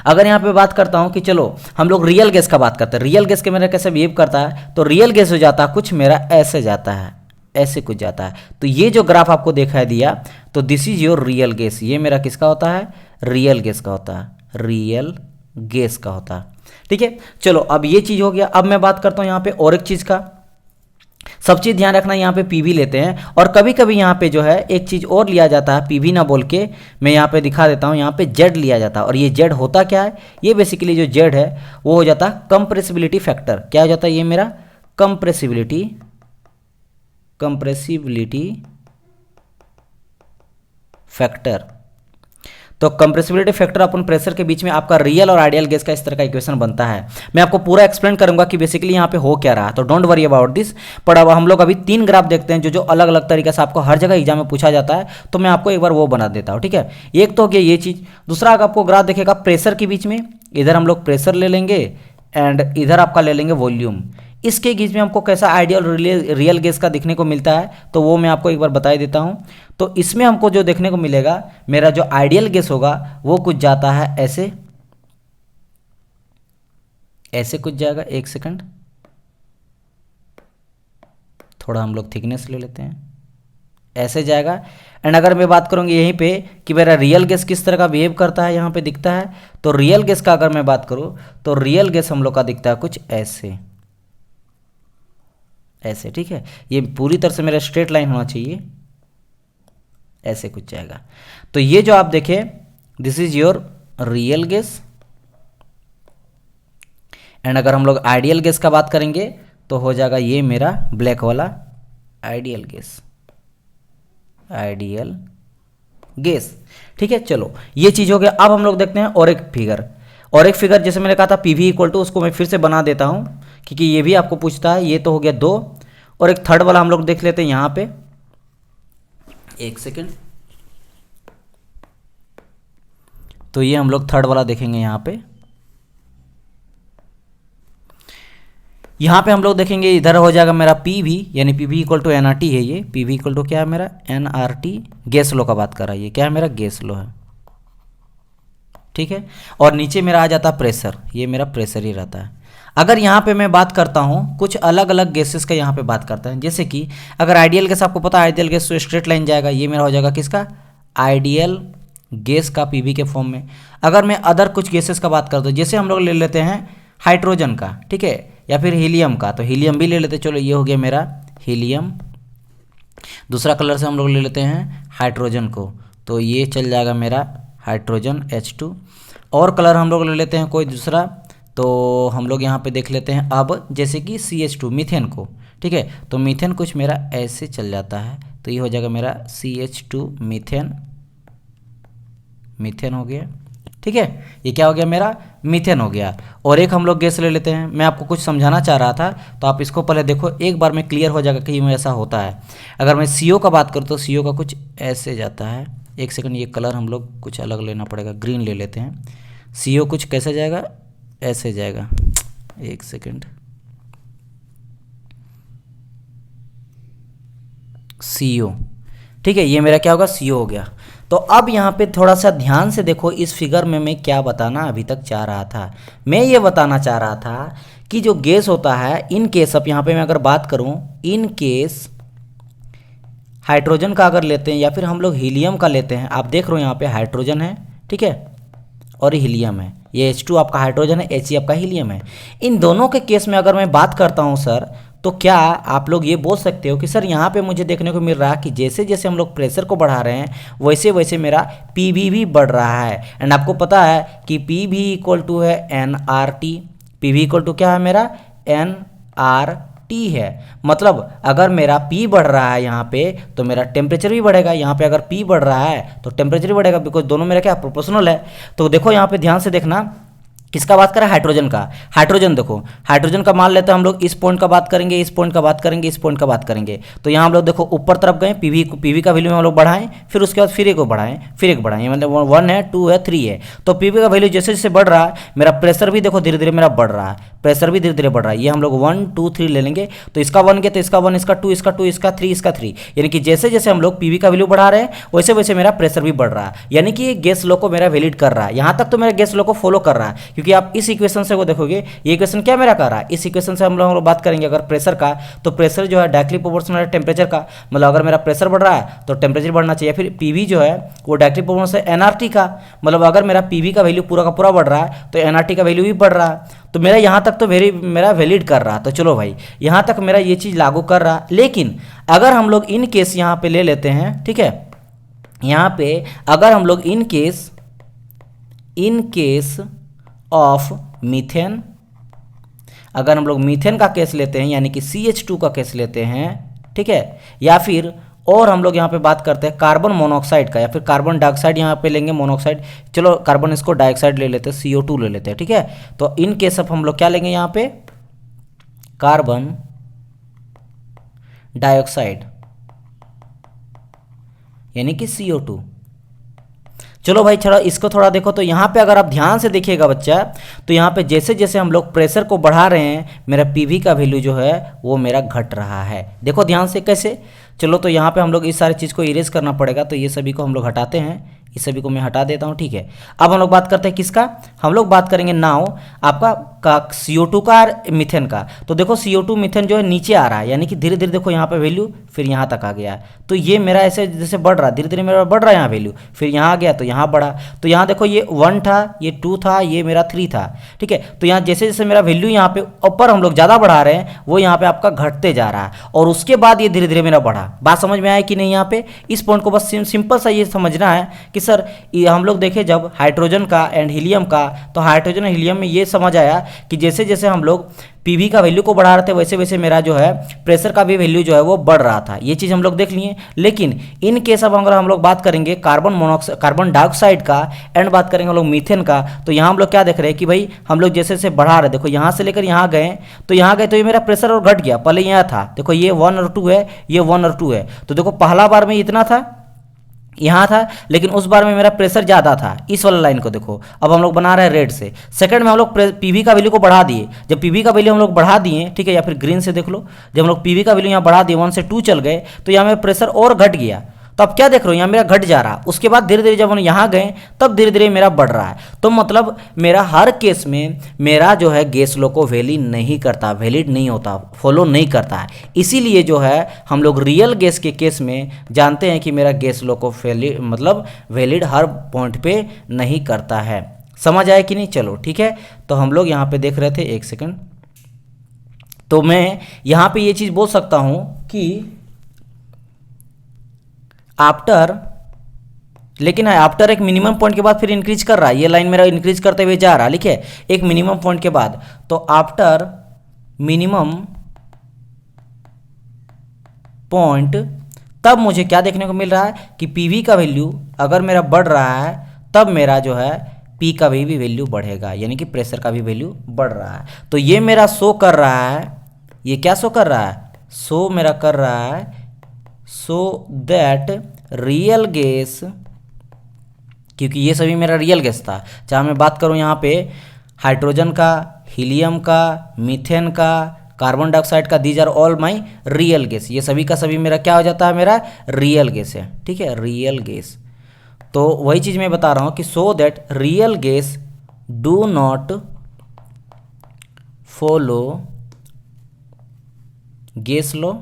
अगर यहाँ पे बात करता हूँ कि चलो हम लोग रियल गैस का बात करते हैं, रियल गैस के मेरा कैसे बिहेव करता है, तो रियल गैस हो जाता है कुछ मेरा ऐसे जाता है, ऐसे कुछ जाता है। तो ये जो ग्राफ आपको दिखाई दिया, तो this is your real gas, ये मेरा किसका होता है, रियल गैस का होता है, रियल गैस का होता है, ठीक है। चलो अब ये चीज़ हो गया। अब मैं बात करता हूँ यहाँ पे और एक चीज़ का, सब चीज़ ध्यान रखना, यहाँ पे पीवी लेते हैं और कभी कभी यहाँ पे जो है एक चीज़ और लिया जाता है, पीवी ना बोल के मैं यहाँ पे दिखा देता हूँ, यहाँ पे जेड लिया जाता है। और ये जेड होता क्या है, ये बेसिकली जो जेड है वो हो जाता है कंप्रेसिबिलिटी फैक्टर। क्या हो जाता है ये मेरा कंप्रेसिबिलिटी फैक्टर। तो कंप्रेसिबिलिटी फैक्टर अपन प्रेशर के बीच में आपका रियल और आइडियल गैस का इस तरह का इक्वेशन बनता है। मैं आपको पूरा एक्सप्लेन करूंगा कि बेसिकली यहाँ पे हो क्या रहा, तो डोंट वरी अबाउट दिस। पर अब हम लोग अभी 3 ग्राफ देखते हैं जो अलग अलग तरीके से आपको हर जगह एग्जाम में पूछा जाता है, तो मैं आपको एक बार वो बना देता हूँ, ठीक है। एक तो हो गया ये चीज़। दूसरा आपको ग्राफ देखेगा प्रेशर के बीच में, इधर हम लोग प्रेशर ले लेंगे एंड इधर आपका ले लेंगे वॉल्यूम। इसके बीच में हमको कैसा आइडियल रियल गैस का दिखने को मिलता है, तो वो मैं आपको एक बार बता देता हूँ। तो इसमें हमको जो देखने को मिलेगा, मेरा जो आइडियल गैस होगा वो कुछ जाता है ऐसे, ऐसे कुछ जाएगा, एक सेकंड, थोड़ा हम लोग थिकनेस ले लेते हैं, ऐसे जाएगा। एंड अगर मैं बात करूँगी यहीं पे कि मेरा रियल गैस किस तरह का बिहेव करता है, यहाँ पे दिखता है, तो रियल गैस का अगर मैं बात करूँ तो रियल गैस हम लोग का दिखता है कुछ ऐसे, ऐसे, ठीक है। ये पूरी तरह से मेरा स्ट्रेट लाइन होना चाहिए, ऐसे कुछ जाएगा। तो ये जो आप देखें, this is your real gas. And अगर हम लोग आइडियल गैस का बात करेंगे तो हो जाएगा ये मेरा ब्लैक वाला आइडियल गैस, आइडियल गैस, ठीक है। चलो ये चीज़ हो गया। अब हम लोग देखते हैं और एक फिगर, और एक फिगर जैसे मैंने कहा था पीवी इक्वल टू, उसको मैं फिर से बना देता हूँ क्योंकि ये भी आपको पूछता है। ये तो हो गया 2, और एक थर्ड वाला हम लोग देख लेते हैं यहाँ पे, एक सेकेंड। तो ये हम लोग थर्ड वाला देखेंगे यहाँ पे। यहाँ पे हम लोग देखेंगे इधर हो जाएगा मेरा पी वी, यानी P V equal to N R T है। ये पी वी इक्वल टू क्या है मेरा, N R T, gas law का बात कर रहा है, ये क्या है मेरा गैस लो है, ठीक है। और नीचे मेरा आ जाता है प्रेशर, ये मेरा प्रेशर ही रहता है। अगर यहाँ पे मैं बात करता हूँ कुछ अलग अलग गैसेस का, यहाँ पे बात करता है, जैसे कि अगर आइडियल गैस आपको पता है, आइडियल गैस तो स्ट्रेट लाइन जाएगा, ये मेरा हो जाएगा किसका, आइडियल गैस का पीवी के फॉर्म में। अगर मैं अदर कुछ गैसेस का बात करता हूँ, जैसे हम लोग ले लेते हैं हाइड्रोजन का, ठीक है, या फिर हीलियम का, तो हीलियम भी ले लेते हैं। चलो ये हो गया मेरा हीलियम। दूसरा कलर से हम लोग ले लेते हैं हाइड्रोजन को, तो ये चल जाएगा मेरा हाइड्रोजन H2। और कलर हम लोग ले लेते हैं कोई दूसरा, तो हम लोग यहाँ पे देख लेते हैं अब, जैसे कि CH2 मीथेन को, ठीक है। तो मीथेन कुछ मेरा ऐसे चल जाता है, तो ये हो जाएगा मेरा CH2 मीथेन, मीथेन हो गया, ठीक है। ये क्या हो गया मेरा, मीथेन हो गया। और एक हम लोग गैस ले लेते हैं, मैं आपको कुछ समझाना चाह रहा था तो आप इसको पहले देखो, एक बार में क्लियर हो जाएगा कि ये ऐसा होता है। अगर मैं CO का बात करूँ तो CO का कुछ ऐसे जाता है, एक सेकंड, ये कलर हम लोग कुछ अलग लेना पड़ेगा, ग्रीन ले लेते हैं। CO कुछ कैसे जाएगा, ऐसे जाएगा, एक सेकंड, CO, ठीक है। ये मेरा क्या होगा, CO हो गया। तो अब यहाँ पे थोड़ा सा ध्यान से देखो, इस फिगर में मैं क्या बताना अभी तक चाह रहा था। मैं ये बताना चाह रहा था कि जो गैस होता है, इन केस, अब यहाँ पे मैं अगर बात करूँ, इन केस हाइड्रोजन का अगर लेते हैं या फिर हम लोग हीलियम का लेते हैं, आप देख रहे हो यहाँ पे हाइड्रोजन है, ठीक है, और हीलियम है। ये H2 आपका हाइड्रोजन है, He आपका हीलियम है। इन दोनों के केस में अगर मैं बात करता हूँ सर, तो क्या आप लोग ये बोल सकते हो कि सर यहाँ पे मुझे देखने को मिल रहा है कि जैसे जैसे हम लोग प्रेशर को बढ़ा रहे हैं वैसे वैसे मेरा पीवी भी बढ़ रहा है। एंड आपको पता है कि पीवी इक्वल टू है NRT, पीवी इक्वल टू क्या है मेरा, NRT है। मतलब अगर मेरा P बढ़ रहा है यहाँ पे तो मेरा टेम्परेचर भी बढ़ेगा, यहाँ पे अगर P बढ़ रहा है तो टेम्परेचर भी बढ़ेगा, बिकॉज दोनों मेरा क्या प्रोपोर्शनल है। तो देखो यहाँ पे ध्यान से देखना, किसका बात करें, हाइड्रोजन का। हाइड्रोजन देखो, हाइड्रोजन का मान लेते हैं हम लोग, इस पॉइंट का बात करेंगे, इस पॉइंट का बात करेंगे, इस पॉइंट का बात करेंगे। तो यहाँ हम लोग देखो ऊपर तरफ गए, पीवी का वैल्यू हम लोग बढ़ाएं, फिर उसके बाद फिर एक को बढ़ाएं, फिर एक बढ़ाएं, मतलब 1 है, 2 है, 3 है। तो पीवी का वैल्यू जैसे जैसे बढ़ रहा है, मेरा प्रेशर भी देखो धीरे धीरे मेरा बढ़ रहा है, प्रेशर भी धीरे धीरे बढ़ रहा है। ये हम लोग 1 2 3 ले लेंगे, तो इसका 1 गया तो इसका 1, इसका 2, इसका 2, इसका 3, इसका 3, यानी कि जैसे जैसे हम लोग पीवी का वैल्यू बढ़ा रहे हैं वैसे वैसे मेरा प्रेशर भी बढ़ रहा है, यानी कि गैस लॉ को मेरा वैलिड कर रहा है। यहाँ तक तो मेरा गैस लॉ को फॉलो कर रहा है, क्योंकि आप इस इक्वेशन से वो देखोगे, ये इक्वेशन क्या मेरा कर रहा है, इस इक्वेशन से हम लोग बात करेंगे अगर प्रेशर का, तो प्रेशर जो है डायरेक्टली प्रोपोर्शनल है टेम्परेचर का। मतलब अगर मेरा प्रेशर बढ़ रहा है तो टेम्परेचर बढ़ना चाहिए। फिर पीवी जो है वो डायरेक्टली प्रोपोर्शनल है एनआरटी का, मतलब अगर मेरा पीवी का वैल्यू पूरा का पूरा बढ़ रहा है तो एनआरटी का वैल्यू भी बढ़ रहा है। तो मेरा यहाँ तक तो मेरा वैलिड कर रहा है। तो चलो भाई, यहाँ तक मेरा ये चीज़ लागू कर रहा है। लेकिन अगर हम लोग इन केस यहाँ पे ले लेते हैं, ठीक है, यहाँ पे अगर हम लोग इन केस ऑफ मीथेन, अगर हम लोग मीथेन का केस लेते हैं यानी कि CH2 का केस लेते हैं, ठीक है, या फिर और हम लोग यहाँ पे बात करते हैं कार्बन मोनोऑक्साइड का, या फिर कार्बन डाइऑक्साइड यहाँ पे लेंगे मोनोऑक्साइड, चलो कार्बन इसको डाइऑक्साइड ले लेते हैं, CO2 ले लेते हैं, ठीक है। तो इन केस ऑफ हम लोग क्या लेंगे यहाँ पे, कार्बन डाइऑक्साइड यानी कि CO2। चलो भाई चलो इसको थोड़ा देखो, तो यहाँ पे अगर आप ध्यान से देखिएगा बच्चा, तो यहाँ पे जैसे जैसे हम लोग प्रेशर को बढ़ा रहे हैं मेरा पीवी का वैल्यू जो है वो मेरा घट रहा है। देखो ध्यान से कैसे, चलो तो यहाँ पे हम लोग इस सारी चीज़ को इरेज करना पड़ेगा, तो ये सभी को हम लोग हटाते हैं, इस सभी को मैं हटा देता हूँ, ठीक है। अब हम लोग बात करते हैं किसका, हम लोग बात करेंगे नाउ आपका CO2 का और मीथेन का। तो देखो CO2 मीथेन जो है नीचे आ रहा है, यानी कि धीरे धीरे देखो यहाँ पे वैल्यू फिर यहाँ तक आ गया। तो ये मेरा ऐसे जैसे बढ़ रहा है, धीरे धीरे मेरा बढ़ रहा है यहाँ वैल्यू, फिर यहाँ आ गया तो यहाँ बढ़ा। तो यहाँ देखो ये 1 था, ये 2 था, ये मेरा 3 था, ठीक है। तो यहाँ जैसे जैसे मेरा वैल्यू यहाँ पे ऊपर हम लोग ज़्यादा बढ़ा रहे हैं, वो यहाँ पे आपका घटते जा रहा है, और उसके बाद ये धीरे धीरे मेरा बढ़ा। बात समझ में आया कि नहीं? यहाँ पे इस पॉइंट को बस सिंपल सा ये समझना है कि सर ये हम लोग देखें जब हाइड्रोजन का एंड हीलियम का, तो हाइड्रोजन और हीलियम में ये समझ आया कि जैसे जैसे हम लोग पीवी का वैल्यू को बढ़ा रहे थे, वैसे वैसे मेरा जो है प्रेशर का भी वैल्यू जो है वो बढ़ रहा था। ये चीज़ हम लोग देख लिए। लेकिन इन केस अब अगर हम लोग बात करेंगे कार्बन डाइऑक्साइड का एंड बात करेंगे हम लोग मीथेन का, तो यहाँ हम लोग क्या देख रहे हैं कि भाई हम लोग जैसे जैसे बढ़ा रहे, देखो यहाँ से लेकर यहाँ गए, तो यहाँ गए तो ये मेरा प्रेशर और घट गया। पहले यहाँ था, देखो ये 1 और 2 है, ये 1 और 2 है। तो देखो पहला बार में इतना था, यहाँ था, लेकिन उस बार में मेरा प्रेशर ज़्यादा था। इस वाला लाइन को देखो, अब हम लोग बना रहे हैं रेड से। सेकंड में हम लोग पीवी का वैल्यू को बढ़ा दिए। जब पीवी का वैल्यू हम लोग बढ़ा दिए, ठीक है, या फिर ग्रीन से देख लो, जब हम लोग पीवी का वैल्यू यहाँ बढ़ा दिए 1 से 2 चल गए, तो यहाँ में प्रेशर और घट गया। तो अब क्या देख रहे हो, यहाँ मेरा घट जा रहा। उसके बाद धीरे धीरे जब हम यहाँ गए, तब धीरे धीरे मेरा बढ़ रहा है। तो मतलब मेरा हर केस में मेरा जो है गैस लॉ को वैलिड नहीं होता, फॉलो नहीं करता है। इसीलिए जो है हम लोग रियल गैस के केस में जानते हैं कि मेरा गैस लॉ को वैलिड हर पॉइंट पे नहीं करता है। समझ आया कि नहीं? चलो ठीक है। तो हम लोग यहाँ पे देख रहे थे, एक सेकेंड, तो मैं यहाँ पे ये चीज़ बोल सकता हूँ कि आफ्टर एक मिनिमम पॉइंट के बाद फिर इंक्रीज कर रहा है। ये लाइन मेरा इंक्रीज करते हुए जा रहा है, लिखे एक मिनिमम पॉइंट के बाद। तो आफ्टर मिनिमम पॉइंट तब मुझे क्या देखने को मिल रहा है कि पीवी का वैल्यू अगर मेरा बढ़ रहा है, तब मेरा जो है पी का भी वैल्यू बढ़ेगा, यानी कि प्रेशर का भी वैल्यू बढ़ रहा है। तो ये मेरा शो कर रहा है, ये क्या शो कर रहा है? शो मेरा कर रहा है सो दैट रियल गैस, क्योंकि ये सभी मेरा रियल गैस था। चाहे मैं बात करूं यहाँ पे हाइड्रोजन का, हीलियम का, मीथेन का, कार्बन डाइऑक्साइड का, these are all my real gas. ये सभी का सभी मेरा क्या हो जाता है? मेरा रियल गैस है, ठीक है, रियल गैस। तो वही चीज़ मैं बता रहा हूँ कि so that real gas do not follow gas law,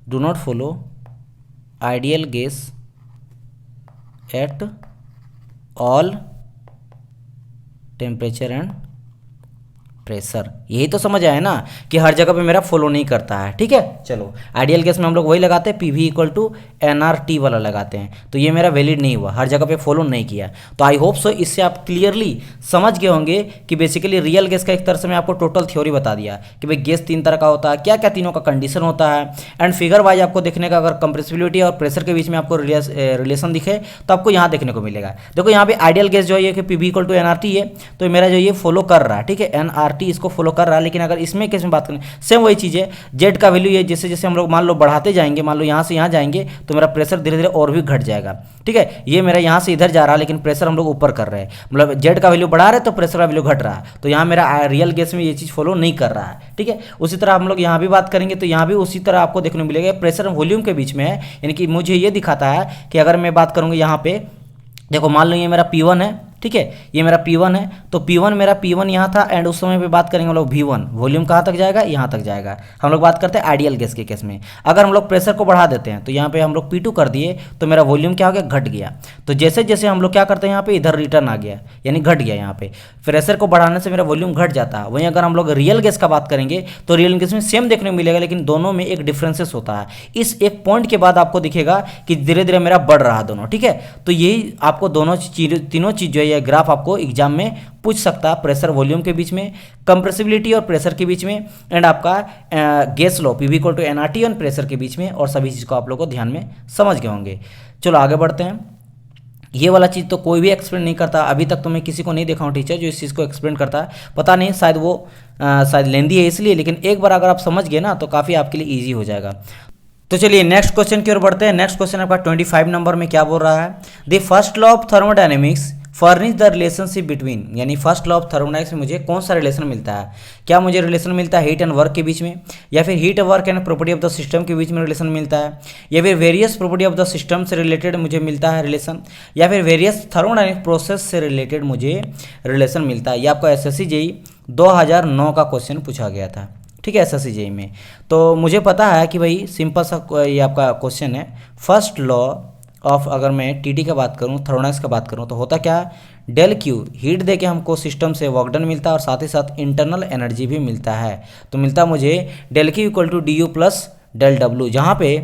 do not follow ideal gas at all temperature and pressure. यही तो समझ आया ना कि हर जगह पे मेरा फॉलो नहीं करता है, ठीक है। चलो आइडियल केस में हम लोग वही लगाते हैं, PV = nRT वाला लगाते हैं। तो ये मेरा वैलिड नहीं हुआ, हर जगह पे फॉलो नहीं किया। तो आई होप सो इससे आप क्लियरली समझ गए होंगे कि बेसिकली रियल गैस का एक तरह से मैं आपको टोटल थ्योरी बता दिया कि भाई गैस 3 तरह का होता है, क्या क्या तीनों का कंडीशन होता है। एंड फिगर वाइज आपको देखने का, अगर कंप्रेसिबिलिटी और प्रेशर के बीच में आपको रिलेशन दिखे तो आपको यहाँ देखने को मिलेगा। देखो यहाँ पे आइडियल गैस जो है कि PV = nRT है, तो मेरा जो ये फॉलो कर रहा है, ठीक है, nRT इसको फॉलो कर रहा है। लेकिन अगर इसमें केस में बात करें, सेम वही चीज़ है, जेड का वैल्यू ये जैसे जैसे हम लोग मान लो बढ़ाते जाएंगे, मान लो यहाँ से यहाँ जाएंगे तो मेरा प्रेशर धीरे धीरे और भी घट जाएगा, ठीक है। ये मेरा यहाँ से इधर जा रहा है, लेकिन प्रेशर हम लोग ऊपर कर रहे हैं, मतलब जेड का वैल्यू बढ़ा रहे हैं तो प्रेशर का वैल्यू घट रहा है। तो यहाँ मेरा रियल गैस में ये चीज़ फॉलो नहीं कर रहा है, ठीक है। उसी तरह हम लोग यहाँ भी बात करेंगे तो यहाँ भी उसी तरह आपको देखने को मिलेगा, प्रेशर वॉल्यूम के बीच में है। यानी कि मुझे ये दिखाता है कि अगर मैं बात करूँगा यहाँ पे, देखो मान लो ये मेरा P1 है, ठीक है, ये मेरा P1 है। तो P1 मेरा P1 यहाँ था, एंड उस समय पे बात करेंगे हम लोग V1, वॉल्यूम कहाँ तक जाएगा? यहाँ तक जाएगा। हम लोग बात करते हैं आइडियल गैस के केस में। अगर हम लोग प्रेशर को बढ़ा देते हैं तो यहाँ पे हम लोग P2 कर दिए, तो मेरा वॉल्यूम क्या हो गया? घट गया। तो जैसे जैसे हम लोग क्या करते हैं, यहाँ पे इधर रिटर्न आ गया, यानी घट गया। यहाँ पे प्रेशर को बढ़ाने से मेरा वॉल्यूम घट जाता है। वहीं अगर हम लोग रियल गैस का बात करेंगे तो रियल गैस में सेम देखने को मिलेगा, लेकिन दोनों में एक डिफरेंसेस होता है। इस एक पॉइंट के बाद आपको दिखेगा कि धीरे धीरे मेरा बढ़ रहा है दोनों, ठीक है। तो यही आपको तीनों चीज़ जो है ये ग्राफ आपको एग्जाम में पूछ सकता है, प्रेशर वॉल्यूम के बीच में, कंप्रेसिबिलिटी और प्रेशर के बीच में, एंड आपका गैस लॉ PV = nRT और प्रेशर के बीच में। और सभी चीज़ को आप लोग को ध्यान में समझ गए होंगे। चलो आगे बढ़ते हैं। ये वाला चीज़ तो कोई भी एक्सप्लेन नहीं करता, अभी तक तो मैं किसी को नहीं देखा हूँ टीचर जो इस चीज़ को एक्सप्लेन करता है। पता नहीं, शायद वो शायद लेंदी है इसलिए, लेकिन एक बार अगर आप समझ गए ना तो काफ़ी आपके लिए ईजी हो जाएगा। तो चलिए नेक्स्ट क्वेश्चन की ओर बढ़ते हैं। नेक्स्ट क्वेश्चन आपका 25 नंबर में क्या बोल रहा है? The first law of thermodynamics furnish the relationship between, यानी फर्स्ट लॉ ऑफ थर्मोडायनेमिक्स में मुझे कौन सा रिलेशन मिलता है? क्या मुझे रिलेशन मिलता है हीट एंड वर्क के बीच में, या फिर heat work and property of the system के बीच में रिलेशन मिलता है, या फिर various property of the system से रिलेटेड मुझे मिलता है रिलेशन, या फिर वेरियस थर्मोडायनेमिक प्रोसेस से रिलेटेड मुझे रिलेशन मिलता है? ये आपका एसएससी जेईई 2009 का क्वेश्चन पूछा गया था, ठीक है, एसएससी जेईई में। तो मुझे पता है कि भाई सिंपल सा ये आपका क्वेश्चन है। फर्स्ट लॉ ऑफ, अगर मैं टीटी का बात करूं, थर्मोडायनेमिक्स का बात करूं, तो होता क्या है, डेल क्यू हीट दे के हमको सिस्टम से वर्क डन मिलता है और साथ ही साथ इंटरनल एनर्जी भी मिलता है। तो मिलता मुझे del Q equal to D U plus del W, जहाँ पे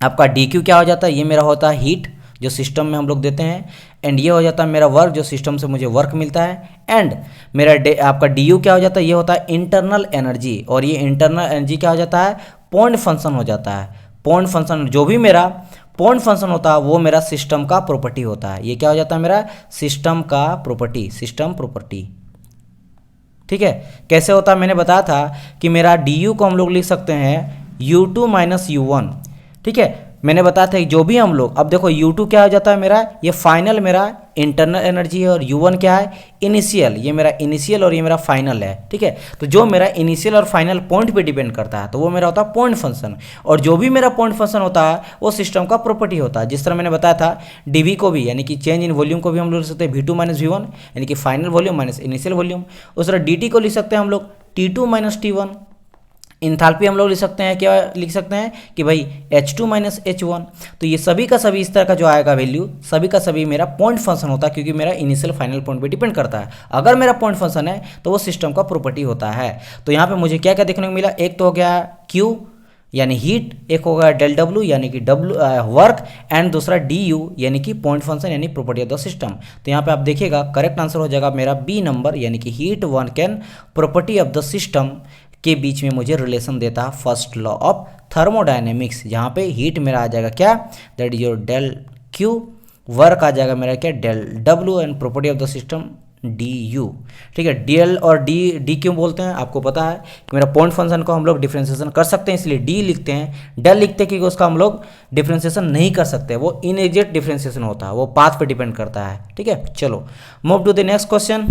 आपका डी क्यू क्या हो जाता है, ये मेरा होता है हीट जो सिस्टम में हम लोग देते हैं, एंड ये हो जाता है मेरा वर्क जो सिस्टम से मुझे वर्क मिलता है, एंड मेरा आपका डी यू क्या हो जाता है, ये होता है इंटरनल एनर्जी, और ये इंटरनल एनर्जी क्या हो जाता है, पॉइंट फंक्शन हो जाता है। पॉइंट फंक्शन, जो भी मेरा पॉइंट फंक्शन होता है वो मेरा सिस्टम का प्रॉपर्टी होता है। ये क्या हो जाता है, मेरा सिस्टम का प्रॉपर्टी, सिस्टम प्रॉपर्टी, ठीक है। कैसे होता है, मैंने बताया था कि मेरा डी यू को हम लोग लिख सकते हैं U2 माइनस U1, ठीक है। मैंने बताया था कि जो भी हम लोग, अब देखो U2 क्या हो जाता है मेरा, ये फाइनल मेरा इंटरनल एनर्जी है, और U1 क्या है, इनिशियल, ये मेरा इनिशियल और ये मेरा फाइनल है, ठीक है। तो जो मेरा इनिशियल और फाइनल पॉइंट पे डिपेंड करता है तो वो मेरा होता है पॉइंट फंक्शन, और जो भी मेरा पॉइंट फंक्शन होता है वो सिस्टम का प्रॉपर्टी होता है। जिस तरह मैंने बताया था डीवी को भी, यानी कि चेंज इन वॉल्यूम को भी हम लोग लिख सकते हैं V2 माइनस V1, यानी कि final volume minus initial volume. उस तरह dt को लिख सकते हैं हम लोग T2 माइनस T1। इंथाल्पी हम लोग लिख सकते हैं, क्या लिख सकते हैं कि भाई H2 माइनस H1। तो ये सभी का सभी इस तरह का जो आएगा वैल्यू, सभी का सभी मेरा पॉइंट फंक्शन होता है, क्योंकि मेरा इनिशियल फाइनल पॉइंट पे डिपेंड करता है। अगर मेरा पॉइंट फंक्शन है तो वो सिस्टम का प्रॉपर्टी होता है। तो यहाँ पे मुझे क्या क्या देखने को मिला, एक तो हो गया Q यानी हीट, एक हो गया डेल डब्ल्यू यानी कि वर्क, एंड दूसरा डी यू यानी कि पॉइंट फंक्शन यानी प्रॉपर्टी ऑफ द सिस्टम। तो यहाँ पे आप देखिएगा करेक्ट आंसर हो जाएगा मेरा बी नंबर, यानी कि heat work and property of the system के बीच में मुझे रिलेशन देता है फर्स्ट लॉ ऑफ थर्मोडायनेमिक्स, जहाँ पे हीट मेरा आ जाएगा क्या, that is your del Q, work आ जाएगा मेरा क्या, del W, and property of the system D U, ठीक है। डीएल और डी क्यों बोलते हैं, आपको पता है कि मेरा पॉइंट फंक्शन को हम लोग डिफ्रेंसिएशन कर सकते हैं, इसलिए डी लिखते हैं। डेल लिखते हैं क्योंकि उसका हम लोग डिफ्रेंसिएशन नहीं कर सकते, वो इनएग्जैक्ट डिफ्रेंसिएशन होता है, वो पाथ पे डिपेंड करता है, ठीक है। चलो move to the next question.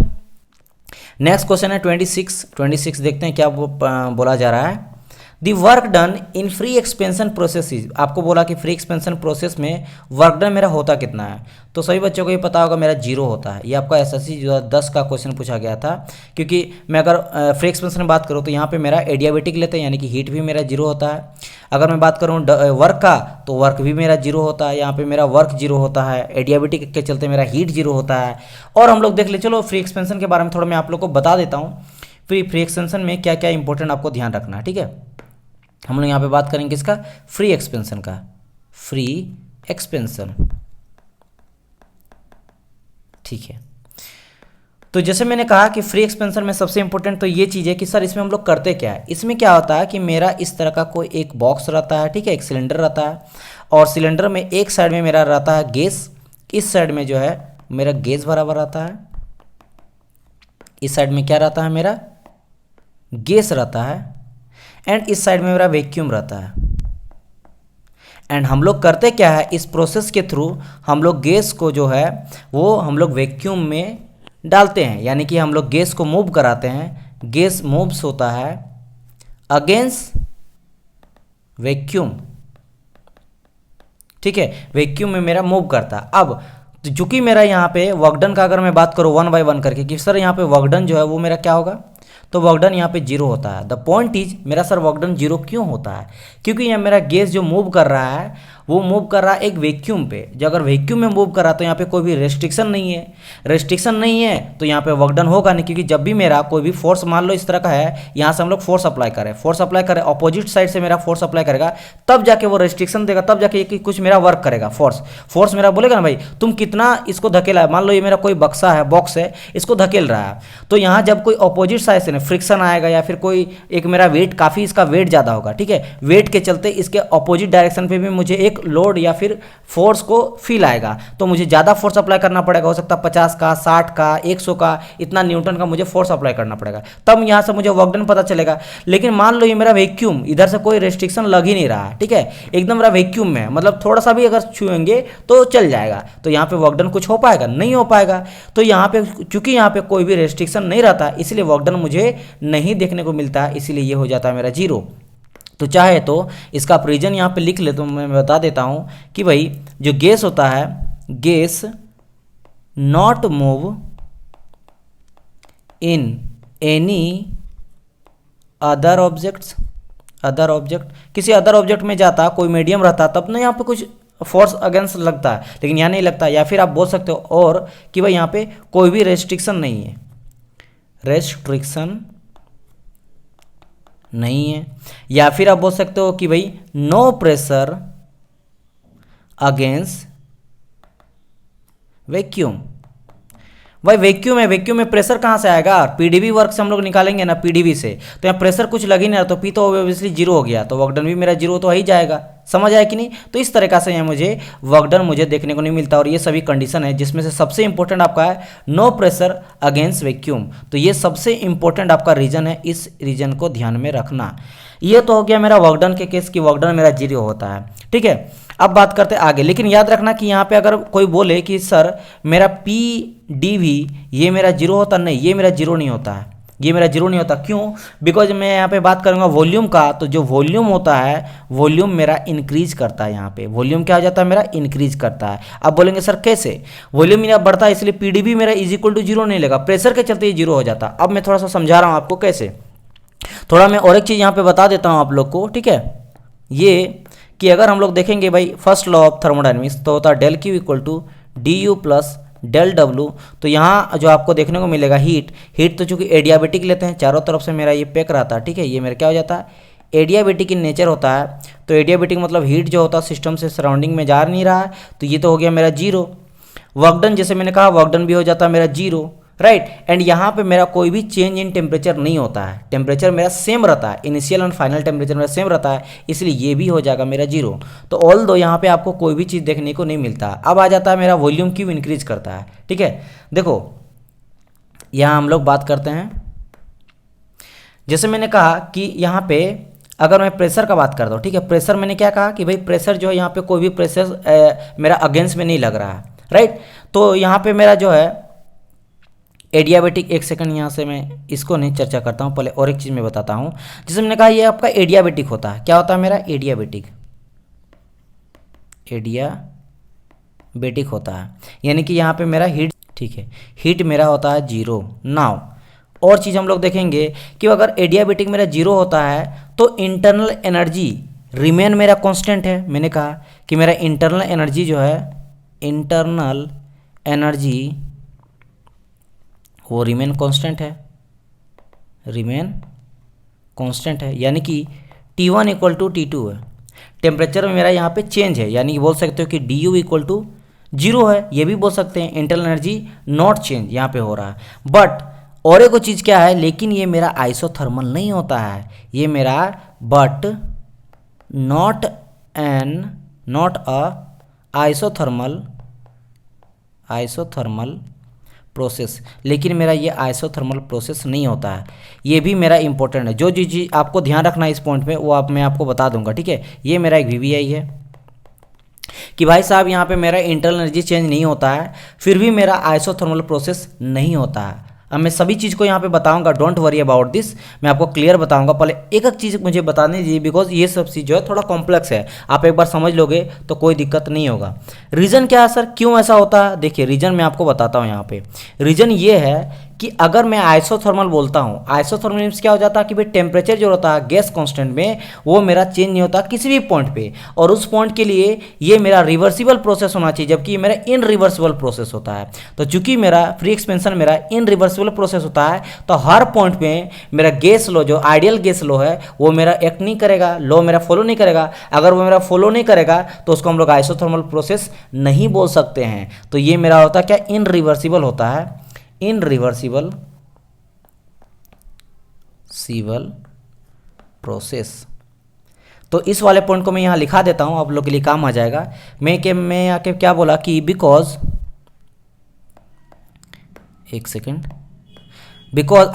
Next question है 26 देखते हैं क्या बोला जा रहा है। The work done in free expansion process, आपको बोला कि फ्री एक्सपेंशन प्रोसेस में वर्क डन मेरा होता कितना है, तो सभी बच्चों को ये पता होगा मेरा 0 होता है। ये आपका एसएससी 10 का क्वेश्चन पूछा गया था, क्योंकि मैं अगर फ्री एक्सपेंशन में बात करूँ तो यहाँ पे मेरा एडियाबेटिक लेते हैं, यानी कि हीट भी मेरा 0 होता है। अगर मैं बात करूँ वर्क का तो वर्क भी मेरा 0 होता है, यहाँ पे मेरा वर्क 0 होता है, एडियाबेटिक के चलते मेरा हीट 0 होता है। और हम लोग देख ले, चलो फ्री एक्सपेंशन के बारे में थोड़ा मैं आप लोग को बता देता हूँ, फ्री एक्सपेंशन में क्या क्या इंपॉर्टेंट आपको ध्यान रखना है, ठीक है। हम लोग यहाँ पे बात करेंगे किसका, फ्री एक्सपेंशन का, फ्री एक्सपेंशन, ठीक है। तो जैसे मैंने कहा कि फ्री एक्सपेंशन में सबसे इंपॉर्टेंट तो ये चीज़ है कि सर इसमें हम लोग करते क्या है। इसमें क्या होता है कि मेरा इस तरह का कोई एक बॉक्स रहता है, ठीक है, एक सिलेंडर रहता है, और सिलेंडर में एक साइड में मेरा रहता है गैस, इस साइड में जो है मेरा गैस बराबर रहता है, इस साइड में क्या रहता है मेरा गैस रहता है, एंड इस साइड में मेरा वैक्यूम रहता है। एंड हम लोग करते क्या है, इस प्रोसेस के थ्रू हम लोग गैस को जो है वो हम लोग वैक्यूम में डालते हैं, यानी कि हम लोग गैस को मूव कराते हैं। गैस मूव्स होता है अगेंस्ट वैक्यूम, ठीक है, वैक्यूम में मेरा मूव करता है। अब चूंकि मेरा यहाँ पे वर्कडन का अगर मैं बात करूँ 1 बाय 1 करके कि सर यहाँ पे वर्कडन जो है वो मेरा क्या होगा, तो वर्कडन यहाँ पे 0 होता है। द पॉइंट इज मेरा सर वर्कडन 0 क्यों होता है, क्योंकि यहाँ मेरा गैस जो मूव कर रहा है वो मूव कर रहा है एक वैक्यूम पे। जो अगर वैक्यूम में मूव कर रहा है तो यहाँ पे कोई भी रेस्ट्रिक्शन नहीं है, रेस्ट्रिक्शन नहीं है तो यहाँ पे वर्कडन होगा नहीं, क्योंकि जब भी मेरा कोई भी फोर्स मान लो इस तरह का है, यहाँ से हम लोग फोर्स अप्लाई करें, अपोजिट साइड से मेरा फोर्स अप्लाई करेगा, तब जाके वो रेस्ट्रिक्शन देगा, तब जाके कुछ मेरा वर्क करेगा। फोर्स मेरा बोलेगा ना भाई तुम कितना इसको धकेला है, मान लो ये मेरा कोई बक्सा है, बॉक्स है, इसको धकेल रहा है, तो यहाँ जब कोई अपोजिट साइड से फ्रिक्शन आएगा या फिर कोई एक मेरा वेट, काफ़ी इसका वेट ज़्यादा होगा, ठीक है, वेट के चलते इसके अपोजिट डायरेक्शन पे भी मुझे एक एक लोड या फिर फोर्स को फील आएगा, तो मुझे ज़्यादा फोर्स अप्लाई करना पड़ेगा, हो सकता है 50 का, 60 का, 100 का, इतना न्यूटन का मुझे फोर्स अप्लाई करना पड़ेगा, तब यहाँ से मुझे वर्क डन पता चलेगा। लेकिन मान लो ये मेरा वैक्यूम, इधर से कोई रेस्ट्रिक्शन लग ही नहीं रहा है, ठीक है, एकदम मेरा वैक्यूम में, मतलब थोड़ा सा भी अगर छुएंगे तो चल जाएगा, तो यहाँ पे वर्क डन कुछ हो पाएगा, नहीं हो पाएगा। तो यहाँ पे चूंकि यहाँ पे कोई भी रेस्ट्रिक्शन नहीं रहता, इसलिए वर्क डन मुझे नहीं देखने को मिलता, इसलिए ये हो जाता है मेरा जीरो। तो चाहे तो इसका आप रीजन यहाँ पे लिख ले, तो मैं बता देता हूँ कि भाई जो गैस होता है, gas not move in any other objects, other object, किसी अदर ऑब्जेक्ट में जाता, कोई मीडियम रहता, तब ना यहाँ पे कुछ फोर्स अगेंस्ट लगता है, लेकिन यहाँ नहीं लगता। या फिर आप बोल सकते हो और कि भाई यहाँ पे कोई भी रेस्ट्रिक्शन नहीं है, रेस्ट्रिक्शन नहीं है। या फिर आप बोल सकते हो कि भाई नो प्रेशर अगेंस्ट वैक्यूम। भाई वैक्यूम है, वैक्यूम में प्रेशर कहाँ से आएगा, पीडीवी वर्क से हम लोग निकालेंगे ना, पीडीवी से, तो यहाँ प्रेशर कुछ लग ही नहीं रहा, तो पी तो ऑब्वियसली जीरो हो गया, तो वर्क डन भी मेरा जीरो तो हो ही जाएगा। समझ आया कि नहीं? तो इस तरीका से यहाँ मुझे वर्क डन मुझे देखने को नहीं मिलता, और ये सभी कंडीशन है, जिसमें से सबसे इंपॉर्टेंट आपका है नो प्रेशर अगेंस्ट वैक्यूम। तो ये सबसे इंपॉर्टेंट आपका रीजन है, इस रीजन को ध्यान में रखना। ये तो हो गया मेरा वर्क डन के केस की, वर्क डन मेरा जीरो होता है, ठीक है। अब बात करते हैं आगे, लेकिन याद रखना कि यहाँ पे अगर कोई बोले कि सर मेरा पी डी वी ये मेरा जीरो होता, नहीं, ये मेरा जीरो नहीं होता है, ये मेरा जीरो नहीं होता। क्यों? बिकॉज मैं यहाँ पे बात करूँगा वॉल्यूम का, तो जो वॉल्यूम होता है, वॉल्यूम मेरा इंक्रीज करता है। यहाँ पे वॉल्यूम क्या हो जाता है, मेरा इंक्रीज करता है। अब बोलेंगे सर कैसे, वॉल्यूम मेरा बढ़ता है इसलिए पी डी वी मेरा इज इक्वल टू जीरो नहीं लेगा, प्रेशर के चलते ये जीरो हो जाता। अब मैं थोड़ा सा समझा रहा हूँ आपको कैसे, थोड़ा मैं और एक चीज़ यहाँ पे बता देता हूँ आप लोग को, ठीक है। ये कि अगर हम लोग देखेंगे भाई फर्स्ट लॉ ऑफ थर्मोडायनेमिक्स, तो होता है del Q equal to D U plus del W. तो यहाँ जो आपको देखने को मिलेगा हीट, हीट तो चूंकि एडियाबेटिक लेते हैं, चारों तरफ से मेरा ये पैक रहता है, ठीक है, ये मेरा क्या हो जाता है, एडियाबेटिक इन नेचर होता है। तो एडियाबेटिक मतलब हीट जो होता है सिस्टम से सराउंडिंग में जा नहीं रहा है, तो ये तो हो गया मेरा जीरो। वर्क डन जैसे मैंने कहा, वर्क डन भी हो जाता है मेरा जीरो, राइट। एंड यहाँ पे मेरा कोई भी चेंज इन टेम्परेचर नहीं होता है, टेम्परेचर मेरा सेम रहता है, इनिशियल एंड फाइनल टेम्परेचर मेरा सेम रहता है, इसलिए ये भी हो जाएगा मेरा जीरो। तो ऑल दो यहाँ पे आपको कोई भी चीज़ देखने को नहीं मिलता। अब आ जाता है मेरा वॉल्यूम क्यों इंक्रीज करता है, ठीक है। देखो यहाँ हम लोग बात करते हैं, जैसे मैंने कहा कि यहाँ पे अगर मैं प्रेशर का बात करता हूँ, ठीक है, प्रेशर मैंने क्या कहा कि भाई प्रेशर जो है यहाँ पे कोई भी प्रेशर मेरा अगेंस्ट में नहीं लग रहा है, राइट। तो यहाँ पे मेरा जो है एडियाबेटिक, एक सेकंड यहाँ से मैं इसको नहीं चर्चा करता हूँ, पहले और एक चीज़ मैं बताता हूँ। जैसे मैंने कहा ये आपका एडियाबेटिक होता है, क्या होता है मेरा एडियाबेटिक, एडियाबेटिक होता है, यानी कि यहाँ पे मेरा हीट, ठीक है, हीट मेरा होता है जीरो। नाउ और चीज़ हम लोग देखेंगे कि अगर एडियाबेटिक मेरा जीरो होता है तो इंटरनल एनर्जी रिमेन मेरा कांस्टेंट है। मैंने कहा कि मेरा इंटरनल एनर्जी जो है, इंटरनल एनर्जी वो रिमेन कांस्टेंट है, रिमेन कांस्टेंट है, यानी कि T1 इक्वल टू T2 है। टेम्परेचर में मेरा यहाँ पे चेंज है, यानी कि बोल सकते हो कि DU इक्वल टू जीरो है, ये भी बोल सकते हैं। इंटरनल एनर्जी नॉट चेंज यहाँ पे हो रहा है। बट और एक चीज़ क्या है, लेकिन ये मेरा आइसोथर्मल नहीं होता है, ये मेरा but not a isothermal process, लेकिन मेरा ये आइसोथर्मल प्रोसेस नहीं होता है। ये भी मेरा इंपॉर्टेंट है, जो चीज़ आपको ध्यान रखना है इस पॉइंट पे वो मैं आपको बता दूंगा, ठीक है। ये मेरा एक VVI है कि भाई साहब यहाँ पे मेरा इंटरनल एनर्जी चेंज नहीं होता है, फिर भी मेरा आइसोथर्मल प्रोसेस नहीं होता है। अब मैं सभी चीज़ को यहाँ पे बताऊंगा, डोंट वरी अबाउट दिस, मैं आपको क्लियर बताऊंगा। पहले एक एक चीज़ मुझे बताने दीजिए, बिकॉज ये सब चीज़ जो है थोड़ा कॉम्प्लेक्स है, आप एक बार समझ लोगे तो कोई दिक्कत नहीं होगा। रीज़न क्या है सर, क्यों ऐसा होता है? देखिए रीज़न मैं आपको बताता हूँ। यहाँ पे रीज़न ये है कि अगर मैं आइसोथर्मल बोलता हूँ, आइसोथर्मल मीन्स क्या हो जाता है कि भाई टेम्परेचर जो होता है गैस कांस्टेंट में वो मेरा चेंज नहीं होता किसी भी पॉइंट पे, और उस पॉइंट के लिए ये मेरा रिवर्सिबल प्रोसेस होना चाहिए, जबकि ये मेरा इनरिवर्सिबल प्रोसेस होता है। तो चूंकि मेरा फ्री एक्सपेंशन मेरा इनरिवर्सिबल प्रोसेस होता है, तो हर पॉइंट पे मेरा गैस लो जो आइडियल गैस लो है वो मेरा एक्ट नहीं करेगा, लो मेरा फॉलो नहीं करेगा। अगर वो मेरा फॉलो नहीं करेगा तो उसको हम लोग आइसोथर्मल प्रोसेस नहीं बोल सकते हैं। तो ये मेरा होता है क्या, इनरिवर्सिबल होता है, इनरिवर्सिबल प्रोसेस। तो इस वाले पॉइंट को मैं यहाँ लिखा देता हूँ, आप लोग के लिए काम आ जाएगा। मैं आके क्या बोला कि बिकॉज, एक सेकेंड, बिकॉज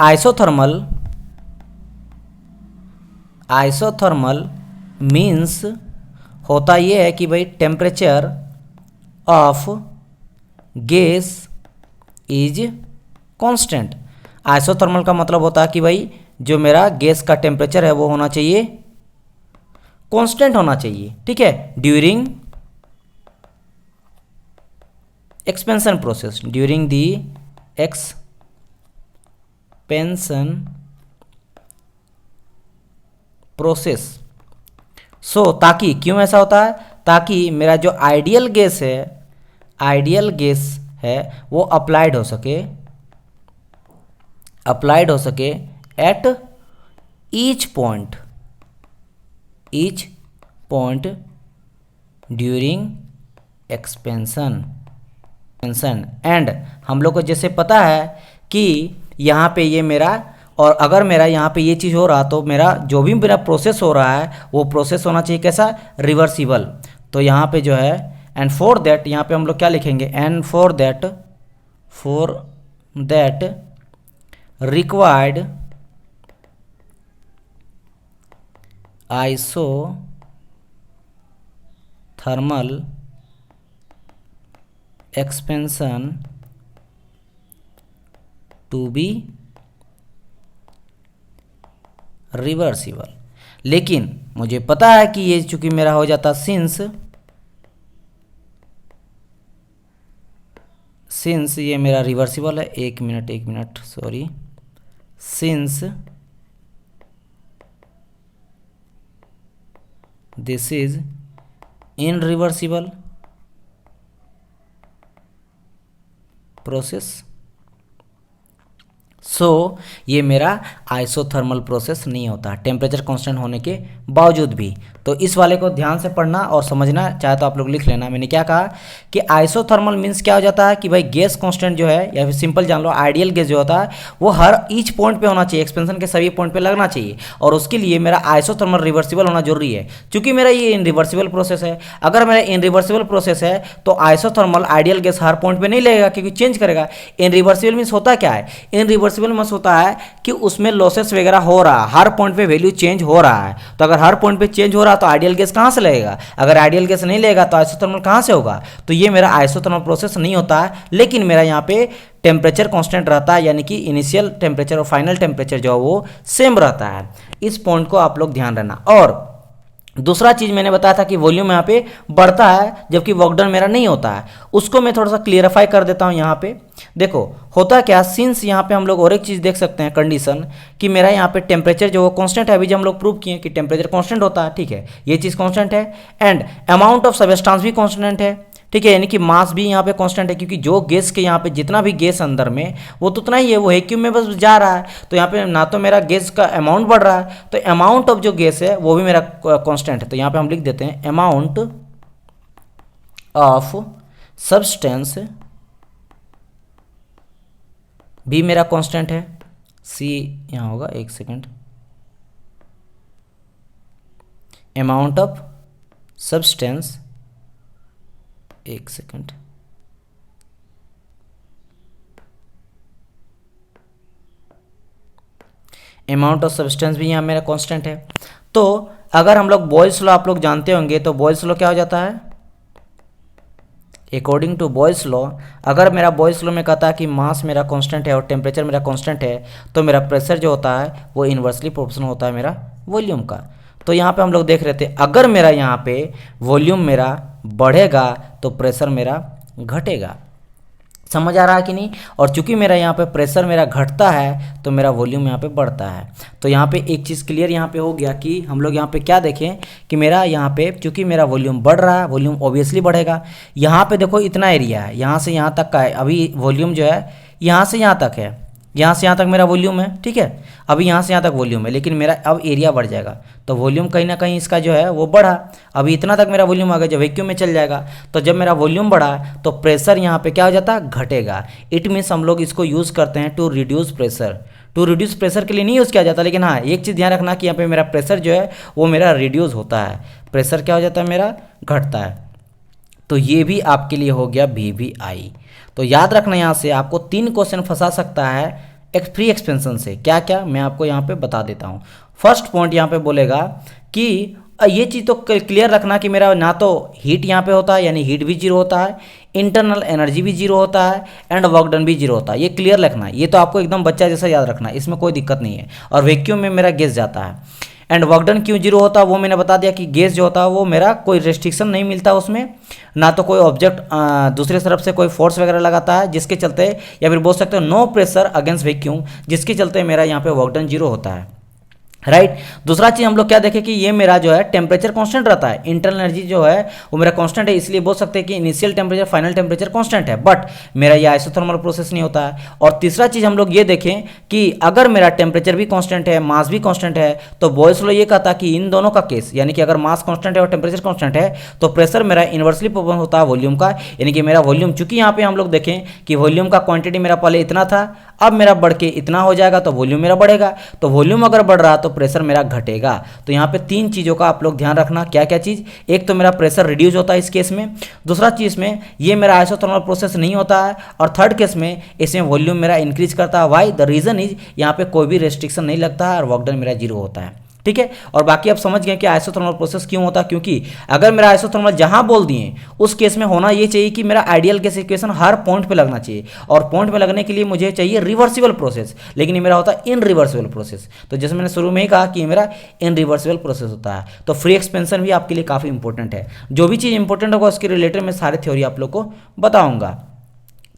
आइसोथर्मल मीन्स होता ये है कि भाई temperature of gas is constant. Isothermal का मतलब होता है कि भाई जो मेरा गैस का टेम्परेचर है वो होना चाहिए कांस्टेंट होना चाहिए, ठीक है, during expansion process, during the expansion process. So ताकि, क्यों ऐसा होता है, ताकि मेरा जो आइडियल गैस है वो अप्लाइड हो सके at each point during expansion. And हम लोग को जैसे पता है कि यहाँ पे ये मेरा, और अगर मेरा यहाँ पे ये चीज़ हो रहा तो मेरा जो भी मेरा प्रोसेस हो रहा है वो प्रोसेस होना चाहिए कैसा, रिवर्सिबल। तो यहाँ पे जो है एंड फॉर दैट, यहाँ पे हम लोग क्या लिखेंगे, and for that required isothermal expansion to be reversible. लेकिन मुझे पता है कि ये चूंकि मेरा हो जाता सिंस ये मेरा रिवर्सिबल है, एक minute sorry, since this is irreversible process, so ये मेरा आइसोथर्मल प्रोसेस नहीं होता टेम्परेचर कांस्टेंट होने के बावजूद भी। तो इस वाले को ध्यान से पढ़ना और समझना, चाहे तो आप लोग लिख लेना। मैंने क्या कहा कि आइसोथर्मल मीन्स क्या हो जाता है कि भाई गैस कांस्टेंट जो है, या फिर सिंपल जान लो आइडियल गैस जो होता है वो हर ईच पॉइंट पे होना चाहिए, एक्सपेंशन के सभी पॉइंट पे लगना चाहिए, और उसके लिए मेरा आइसोथर्मल रिवर्सिबल होना जरूरी है। क्योंकि मेरा ये इनरिवर्सिबल प्रोसेस है, अगर मेरा इनरिवर्सिबल प्रोसेस है तो आइसोथर्मल आइडियल गैस हर पॉइंट पे नहीं लगेगा क्योंकि चेंज करेगा। इनरिवर्सिबल मीन्स होता क्या है, इनरिवर्सिबल मीन्स होता है कि उसमें लॉसेस वगैरह हो रहा है, हर पॉइंट पे वैल्यू चेंज हो रहा है। तो अगर हर पॉइंट पे चेंज हो रहा है तो आइडियल गैस कहां से लगेगा, अगर आइडियल गैस नहीं लगेगा तो आइसोथर्मल कहां से होगा। तो ये मेरा आइसोथर्मल प्रोसेस नहीं होता है, लेकिन मेरा यहाँ पे टेम्परेचर कांस्टेंट रहता है, यानी कि इनिशियल टेम्परेचर और फाइनल टेम्परेचर जो है वो सेम रहता है। इस पॉइंट को आप लोग ध्यान रखना। और दूसरा चीज मैंने बताया था कि वॉल्यूम यहाँ पे बढ़ता है जबकि वर्क डन मेरा नहीं होता है, उसको मैं थोड़ा सा क्लियरिफाई कर देता हूँ। यहाँ पे देखो होता क्या, सिंस यहाँ पे हम लोग और एक चीज देख सकते हैं कंडीशन कि मेरा यहाँ पे टेम्परेचर जो कांस्टेंट है, अभी जो हम लोग प्रूव किए कि टेम्परेचर कांस्टेंट होता है, ठीक है, ये चीज कांस्टेंट है, एंड अमाउंट ऑफ सबस्टेंस भी कांस्टेंट है, ठीक है, यानी कि मास भी यहाँ पे कांस्टेंट है, क्योंकि जो गैस के यहाँ पे जितना भी गैस अंदर में वो तो उतना ही है, वो वैक्यूम में बस जा रहा है। तो यहाँ पे ना तो मेरा गैस का अमाउंट बढ़ रहा है, तो अमाउंट ऑफ जो गैस है वो भी मेरा कांस्टेंट है। तो यहाँ पे हम लिख देते हैं अमाउंट ऑफ सब्सटेंस भी मेरा कांस्टेंट है, सी यहाँ होगा, एक सेकेंड, अमाउंट ऑफ सब्सटेंस, एक सेकंड, अमाउंट ऑफ सब्सटेंस भी यहाँ मेरा कांस्टेंट है। तो अगर हम लोग बॉयल्स लॉ आप लोग जानते होंगे, तो बॉयल्स लॉ क्या हो जाता है, अकॉर्डिंग टू बॉयल्स लॉ, अगर मेरा बॉयल्स लॉ में कहता है कि मास मेरा कांस्टेंट है और टेम्परेचर मेरा कांस्टेंट है, तो मेरा प्रेशर जो होता है वो इन्वर्सली प्रोपोर्शनल होता है मेरा वॉल्यूम का। तो यहाँ पे हम लोग देख रहे थे, अगर मेरा यहाँ पे वॉल्यूम मेरा बढ़ेगा तो प्रेशर मेरा घटेगा। समझ आ रहा है कि नहीं। और चूंकि मेरा यहाँ पे प्रेशर मेरा घटता है तो मेरा वॉल्यूम यहाँ पे बढ़ता है। तो यहाँ पे एक चीज़ क्लियर यहाँ पे हो गया कि हम लोग यहाँ पे क्या देखें कि मेरा यहाँ पे चूंकि मेरा वॉल्यूम बढ़ रहा है, वॉल्यूम ऑब्वियसली बढ़ेगा। यहाँ पे देखो इतना एरिया है, यहाँ से यहाँ तक का है, अभी वॉल्यूम जो है यहाँ से यहाँ तक है, यहाँ से यहाँ तक मेरा वॉल्यूम है, ठीक है, अभी यहाँ से यहाँ तक वॉल्यूम है, लेकिन मेरा अब एरिया बढ़ जाएगा तो वॉल्यूम कहीं ना कहीं इसका जो है वो बढ़ा। अभी इतना तक मेरा वॉल्यूम आ गया, जब वैक्यूम में चल जाएगा तो जब मेरा वॉल्यूम बढ़ा तो प्रेशर यहाँ पे क्या हो जाता है, घटेगा। इट मीन्स हम लोग इसको यूज़ करते हैं to reduce pressure, to reduce pressure के लिए नहीं यूज़ किया जाता, लेकिन हाँ एक चीज़ ध्यान रखना कि यहाँ पे मेरा प्रेशर जो है वो मेरा रिड्यूस होता है, प्रेशर क्या हो जाता है मेरा घटता है। तो ये भी आपके लिए हो गया VVI। तो याद रखना यहाँ से आपको 3 क्वेश्चन फंसा सकता है एक फ्री एक्सपेंशन से। क्या क्या मैं आपको यहाँ पे बता देता हूँ। फर्स्ट पॉइंट यहाँ पे बोलेगा कि ये चीज़ तो क्लियर रखना कि मेरा ना तो हीट यहाँ पे होता है यानी हीट भी जीरो होता है, इंटरनल एनर्जी भी जीरो होता है एंड वर्क डन भी जीरो होता है। ये क्लियर रखना है, ये तो आपको एकदम बच्चा जैसा याद रखना है, इसमें कोई दिक्कत नहीं है। और वैक्यूम में मेरा गैस जाता है। एंड वर्क डन क्यों जीरो होता है वो मैंने बता दिया कि गैस जो होता है वो मेरा कोई रेस्ट्रिक्शन नहीं मिलता उसमें, ना तो कोई ऑब्जेक्ट दूसरे तरफ से कोई फोर्स वगैरह लगाता है जिसके चलते, या फिर बोल सकते हो नो प्रेशर अगेंस्ट वैक्यूम, जिसके चलते मेरा यहाँ पे वर्क डन जीरो होता है। राइट दूसरा चीज हम लोग क्या देखें कि ये मेरा जो है टेम्परेचर कांस्टेंट रहता है, इंटरनल एनर्जी जो है वो मेरा कांस्टेंट है, इसलिए बोल सकते हैं कि initial temperature final temperature constant है, बट मेरा ये आइसोथर्मल प्रोसेस नहीं होता है। और तीसरा चीज हम लोग ये देखें कि अगर मेरा टेम्परेचर भी कांस्टेंट है, मास भी कांस्टेंट है, तो बॉयस लॉ ये कहता कि इन दोनों का केस, यानी कि अगर मास कांस्टेंट है और टेम्परेचर कांस्टेंट है तो प्रेशर मेरा इन्वर्सली प्रोपोर्शनल होता है वॉल्यूम का, यानी कि मेरा वॉल्यूम, चूंकि यहाँ पे हम लोग देखें कि वॉल्यूम का क्वांटिटी मेरा पहले इतना था, अब मेरा बढ़ के इतना हो जाएगा तो वॉल्यूम मेरा बढ़ेगा, तो वॉल्यूम अगर बढ़ रहा तो प्रेशर मेरा घटेगा। तो यहाँ पे 3 चीज़ों का आप लोग ध्यान रखना। क्या क्या चीज़, एक तो मेरा प्रेशर रिड्यूस होता है इस केस में, दूसरा चीज़ में ये मेरा आइसोथर्मल प्रोसेस नहीं होता है, और थर्ड केस में इसमें वॉल्यूम मेरा इंक्रीज करता है। वाई द रीजन इज यहाँ पे कोई भी रेस्ट्रिक्शन नहीं लगता है और वर्क डन मेरा जीरो होता है। ठीक है, और बाकी आप समझ गए कि आइसोथर्मल प्रोसेस क्यों होता है, क्योंकि अगर मेरा आइसोथर्मल जहां बोल दिए उस केस में होना ये चाहिए कि मेरा आइडियल गैस इक्वेशन हर पॉइंट पे लगना चाहिए, और पॉइंट पे लगने के लिए मुझे चाहिए रिवर्सिबल प्रोसेस, लेकिन ये मेरा होता है इनरिवर्सिबल प्रोसेस। तो जैसे मैंने शुरू में ही कहा कि ये मेरा इनरिवर्सिबल प्रोसेस होता है। तो फ्री एक्सपेंशन भी आपके लिए काफ़ी इंपॉर्टेंट है। जो भी चीज़ इंपॉर्टेंट होगा उसके रिलेटेड मैं सारे थ्योरी आप लोग को बताऊँगा।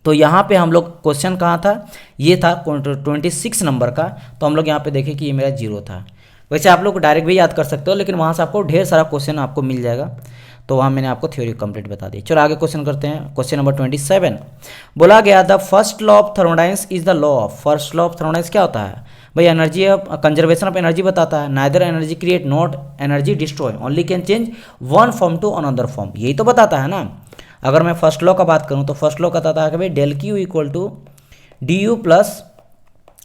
तो यहाँ पे हम लोग क्वेश्चन कहाँ था, ये था 26 नंबर का। तो हम लोग यहाँ पे देखें कि ये मेरा जीरो था। वैसे आप लोग डायरेक्ट भी याद कर सकते हो, लेकिन वहाँ से आपको ढेर सारा क्वेश्चन आपको मिल जाएगा, तो वहाँ मैंने आपको थ्योरी कंप्लीट बता दी। चलो आगे क्वेश्चन करते हैं। क्वेश्चन नंबर 27 बोला गया the first law of thermodynamics is the law of, first law of thermodynamics क्या होता है भाई, एनर्जी कंजर्वेशन ऑफ एनर्जी बताता है। Neither energy create not energy destroy, only can change one form to another form, यही तो बताता है ना। अगर मैं फर्स्ट लॉ का बात करूँ तो फर्स्ट लॉ बताता है कि भाई del Q equal to D U plus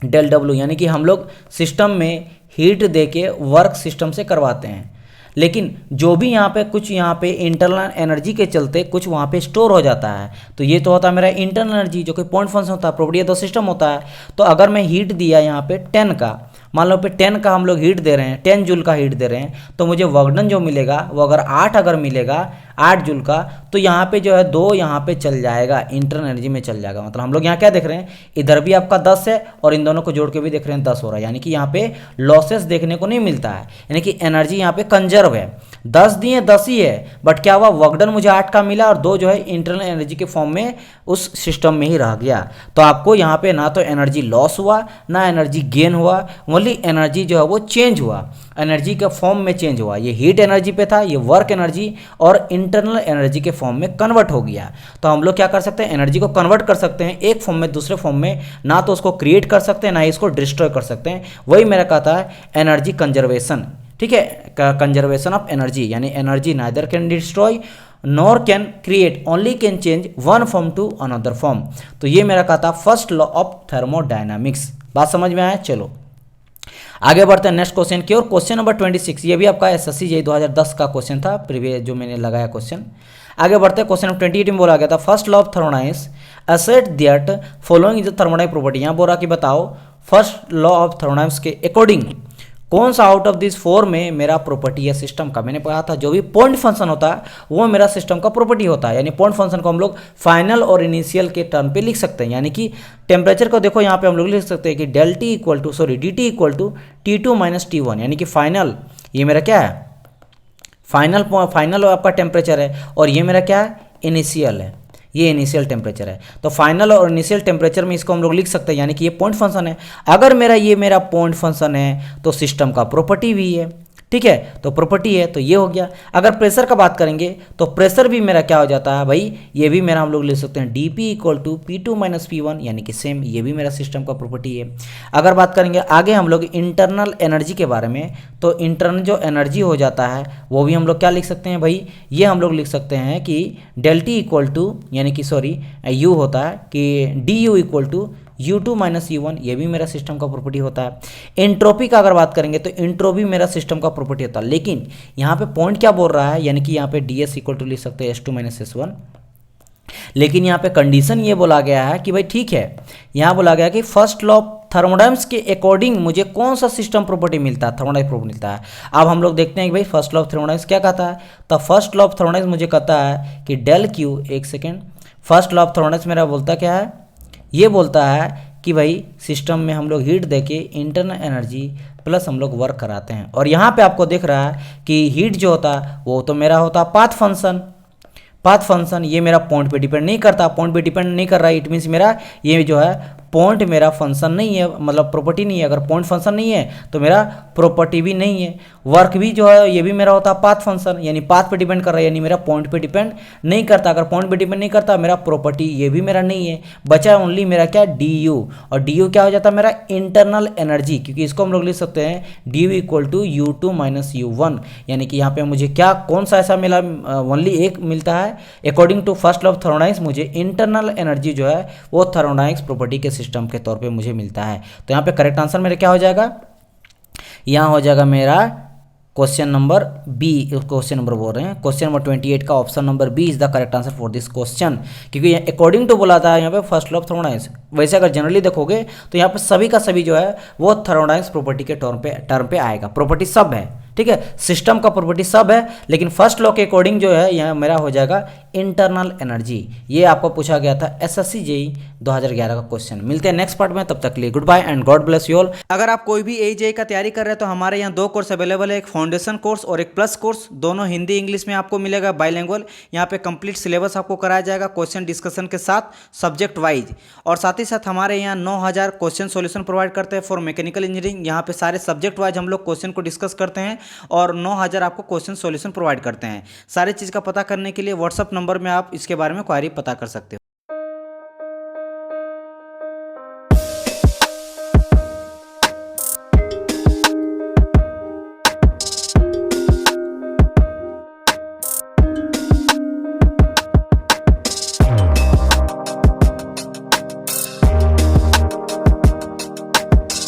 del W, यानी कि हम लोग सिस्टम में हीट देके वर्क सिस्टम से करवाते हैं, लेकिन जो भी यहाँ पे कुछ यहाँ पे इंटरनल एनर्जी के चलते कुछ वहाँ पे स्टोर हो जाता है, तो ये तो होता है मेरा इंटरनल एनर्जी, जो कि पॉइंट फंक्शन होता है, प्रॉपर्टी ऑफ द सिस्टम होता है। तो अगर मैं हीट दिया यहाँ पे 10 का, मान लो पे 10 का हम लोग हीट दे रहे हैं, 10 जूल का हीट दे रहे हैं, तो मुझे वर्क डन जो मिलेगा वो अगर 8 अगर मिलेगा 8 जूल का, तो यहाँ पे जो है 2 यहाँ पे चल जाएगा, इंटरनल एनर्जी में चल जाएगा। मतलब हम लोग यहाँ क्या देख रहे हैं, इधर भी आपका 10 है और इन दोनों को जोड़ के भी देख रहे हैं 10 हो रहा है, यानी कि यहाँ पे लॉसेस देखने को नहीं मिलता है, यानी कि एनर्जी यहाँ पे कंजर्व है। 10 दिए 10 ही है, बट क्या हुआ वर्क डन मुझे 8 का मिला और 2 जो है इंटरनल एनर्जी के फॉर्म में उस सिस्टम में ही रह गया। तो आपको यहाँ पे ना तो एनर्जी लॉस हुआ ना एनर्जी गेन हुआ, ओनली एनर्जी जो है वो चेंज हुआ, एनर्जी के फॉर्म में चेंज हुआ। ये हीट एनर्जी पे था, ये वर्क एनर्जी और इंटरनल एनर्जी के फॉर्म में कन्वर्ट हो गया। तो हम लोग क्या कर सकते हैं, एनर्जी को कन्वर्ट कर सकते हैं एक फॉर्म में दूसरे फॉर्म में, ना तो उसको क्रिएट कर सकते हैं ना ही इसको डिस्ट्रॉय कर सकते हैं। वही मेरा कहता है एनर्जी कंजर्वेशन। ठीक है, कंजर्वेशन ऑफ एनर्जी, यानी energy neither can destroy nor can create, only can change one form to another form. तो ये मेरा कहता फर्स्ट लॉ ऑफ थर्मोडायनामिक्स। बात समझ में आया। चलो आगे बढ़ते हैं नेक्स्ट क्वेश्चन की ओर। क्वेश्चन नंबर 26, ये भी आपका एसएससी जेईई 2010 का क्वेश्चन था, प्रीवियस जो मैंने लगाया क्वेश्चन। आगे बढ़ते हैं क्वेश्चन नंबर 28 में बोला गया था first law of thermodynamics assert that following is the thermodynamic property. यहाँ बोला कि बताओ फर्स्ट लॉ ऑफ थर्मोडायनामिक्स के अकॉर्डिंग कौन सा आउट ऑफ दिस 4 में मेरा प्रॉपर्टी है सिस्टम का। मैंने कहा था जो भी पॉइंट फंक्शन होता है वो मेरा सिस्टम का प्रॉपर्टी होता है, यानी पॉइंट फंक्शन को हम लोग फाइनल और इनिशियल के टर्म पे लिख सकते हैं। यानी कि टेम्परेचर को देखो यहाँ पे हम लोग लिख सकते हैं कि del T equal to D T equal to T2 minus T1, यानी कि फाइनल ये मेरा क्या है, फाइनल आपका टेम्परेचर है, और ये मेरा क्या है, इनिशियल है, ये इनिशियल टेम्परेचर है। तो फाइनल और इनिशियल टेम्परेचर में इसको हम लोग लिख सकते हैं, यानी कि ये पॉइंट फंक्शन है। अगर मेरा पॉइंट फंक्शन है तो सिस्टम का प्रॉपर्टी भी है। ठीक है, तो प्रॉपर्टी है तो ये हो गया। अगर प्रेशर का बात करेंगे तो प्रेशर भी मेरा क्या हो जाता है भाई, ये भी मेरा हम लोग लिख सकते हैं dP equal to P2 minus P1, यानी कि सेम ये भी मेरा सिस्टम का प्रॉपर्टी है। अगर बात करेंगे आगे हम लोग इंटरनल एनर्जी के बारे में, तो इंटरनल जो एनर्जी हो जाता है वो भी हम लोग क्या लिख सकते हैं भाई, ये हम लोग लिख सकते हैं कि डेल टी इक्वल टू, यानी कि सॉरी यू होता है कि D U equal to U2 minus U1 ये भी मेरा सिस्टम का प्रॉपर्टी होता है। एंट्रोपी का अगर बात करेंगे तो एंट्रोपी मेरा सिस्टम का प्रॉपर्टी होता है, लेकिन यहाँ पे पॉइंट क्या बोल रहा है, यानी कि यहाँ पे ds इक्वल टू लिख सकते हैं S2 माइनस S1, लेकिन यहाँ पे कंडीशन ये बोला गया है कि भाई ठीक है, यहाँ बोला गया कि फर्स्ट लॉ ऑफ थर्मोडायनामिक्स के अकॉर्डिंग मुझे कौन सा सिस्टम प्रॉपर्टी मिलता है, थर्मोडायनामिक्स प्रॉपर्टी मिलता है। अब हम लोग देखते हैं कि भाई फर्स्ट लॉ ऑफ थर्मोडायनामिक्स क्या कहता है। तो फर्स्ट लॉ ऑफ थर्मोडायनामिक्स मुझे कहता है कि डेल क्यू, एक second, first law of thermodynamics मेरा बोलता क्या है, ये बोलता है कि भाई सिस्टम में हम लोग हीट देके इंटरनल एनर्जी प्लस हम लोग वर्क कराते हैं, और यहाँ पे आपको दिख रहा है कि हीट जो होता है वो तो मेरा होता है पाथ फंक्शन। पाथ फंक्शन ये मेरा पॉइंट पे डिपेंड नहीं करता, पॉइंट पे डिपेंड नहीं कर रहा है, इट मीन्स मेरा ये जो है पॉइंट मेरा फंक्शन नहीं है, मतलब प्रॉपर्टी नहीं है। अगर पॉइंट फंक्शन नहीं है तो मेरा प्रॉपर्टी भी नहीं है। वर्क भी जो है ये भी मेरा होता है पाथ फंक्शन, यानी पाथ पे डिपेंड कर रहा है, यानी मेरा पॉइंट पे डिपेंड नहीं करता। अगर पॉइंट पे डिपेंड नहीं करता मेरा प्रॉपर्टी ये भी मेरा नहीं है। बचा ओनली मेरा क्या, डी यू, और डी यू क्या हो जाता है मेरा इंटरनल एनर्जी, क्योंकि इसको हम लोग लिख सकते हैं D U equal to U2 minus U1, यानी कि यहाँ पे मुझे क्या कौन सा ऐसा मिला, ओनली एक मिलता है। According to first law of thermodynamics मुझे इंटरनल एनर्जी जो है वो थर्मोडायनामिक्स प्रॉपर्टी के सिस्टम के तौर पे मुझे मिलता है। तो यहाँ पे करेक्ट आंसर मेरा क्या हो जाएगा, यहाँ हो जाएगा मेरा question number B, question number बोल रहे हैं, क्वेश्चन नंबर 28 का option number B is the correct answer for this question, क्योंकि अकॉर्डिंग टू बोला था यहाँ पे फर्स्ट लॉ ऑफ थर्मोडायनामिक्स। वैसे अगर जनरली देखोगे तो यहाँ पे सभी का सभी जो है वो थर्मोडायनामिक्स प्रॉपर्टी के टर्म पे आएगा, प्रॉपर्टी सब है, ठीक है, सिस्टम का प्रॉपर्टी सब है, लेकिन फर्स्ट लॉ के अकॉर्डिंग जो है यहाँ मेरा हो जाएगा इंटरनल एनर्जी। ये आपको पूछा गया था SSC JEE 2011 का क्वेश्चन। मिलते हैं नेक्स्ट पार्ट में, तब तक के लिए goodbye and God bless you all. अगर आप कोई भी AJE का तैयारी कर रहे हैं तो हमारे यहाँ 2 कोर्स अवेलेबल है, एक फाउंडेशन कोर्स और एक प्लस कोर्स, दोनों हिंदी इंग्लिश में आपको मिलेगा, बाइलिंगुअल। यहाँ पे कंप्लीट सिलेबस आपको कराया जाएगा क्वेश्चन डिस्कशन के साथ, सब्जेक्ट वाइज, और साथ ही साथ हमारे यहाँ 9000 क्वेश्चन सॉल्यूशन प्रोवाइड करते हैं फॉर मैकेनिकल इंजीनियरिंग। यहाँ पे सारे सब्जेक्ट वाइज हम लोग क्वेश्चन को डिस्कस करते हैं और 9000 आपको क्वेश्चन सॉल्यूशन प्रोवाइड करते हैं। सारी चीज़ का पता करने के लिए व्हाट्सअप नंबर में आप इसके बारे में क्वारी पता कर सकते हो।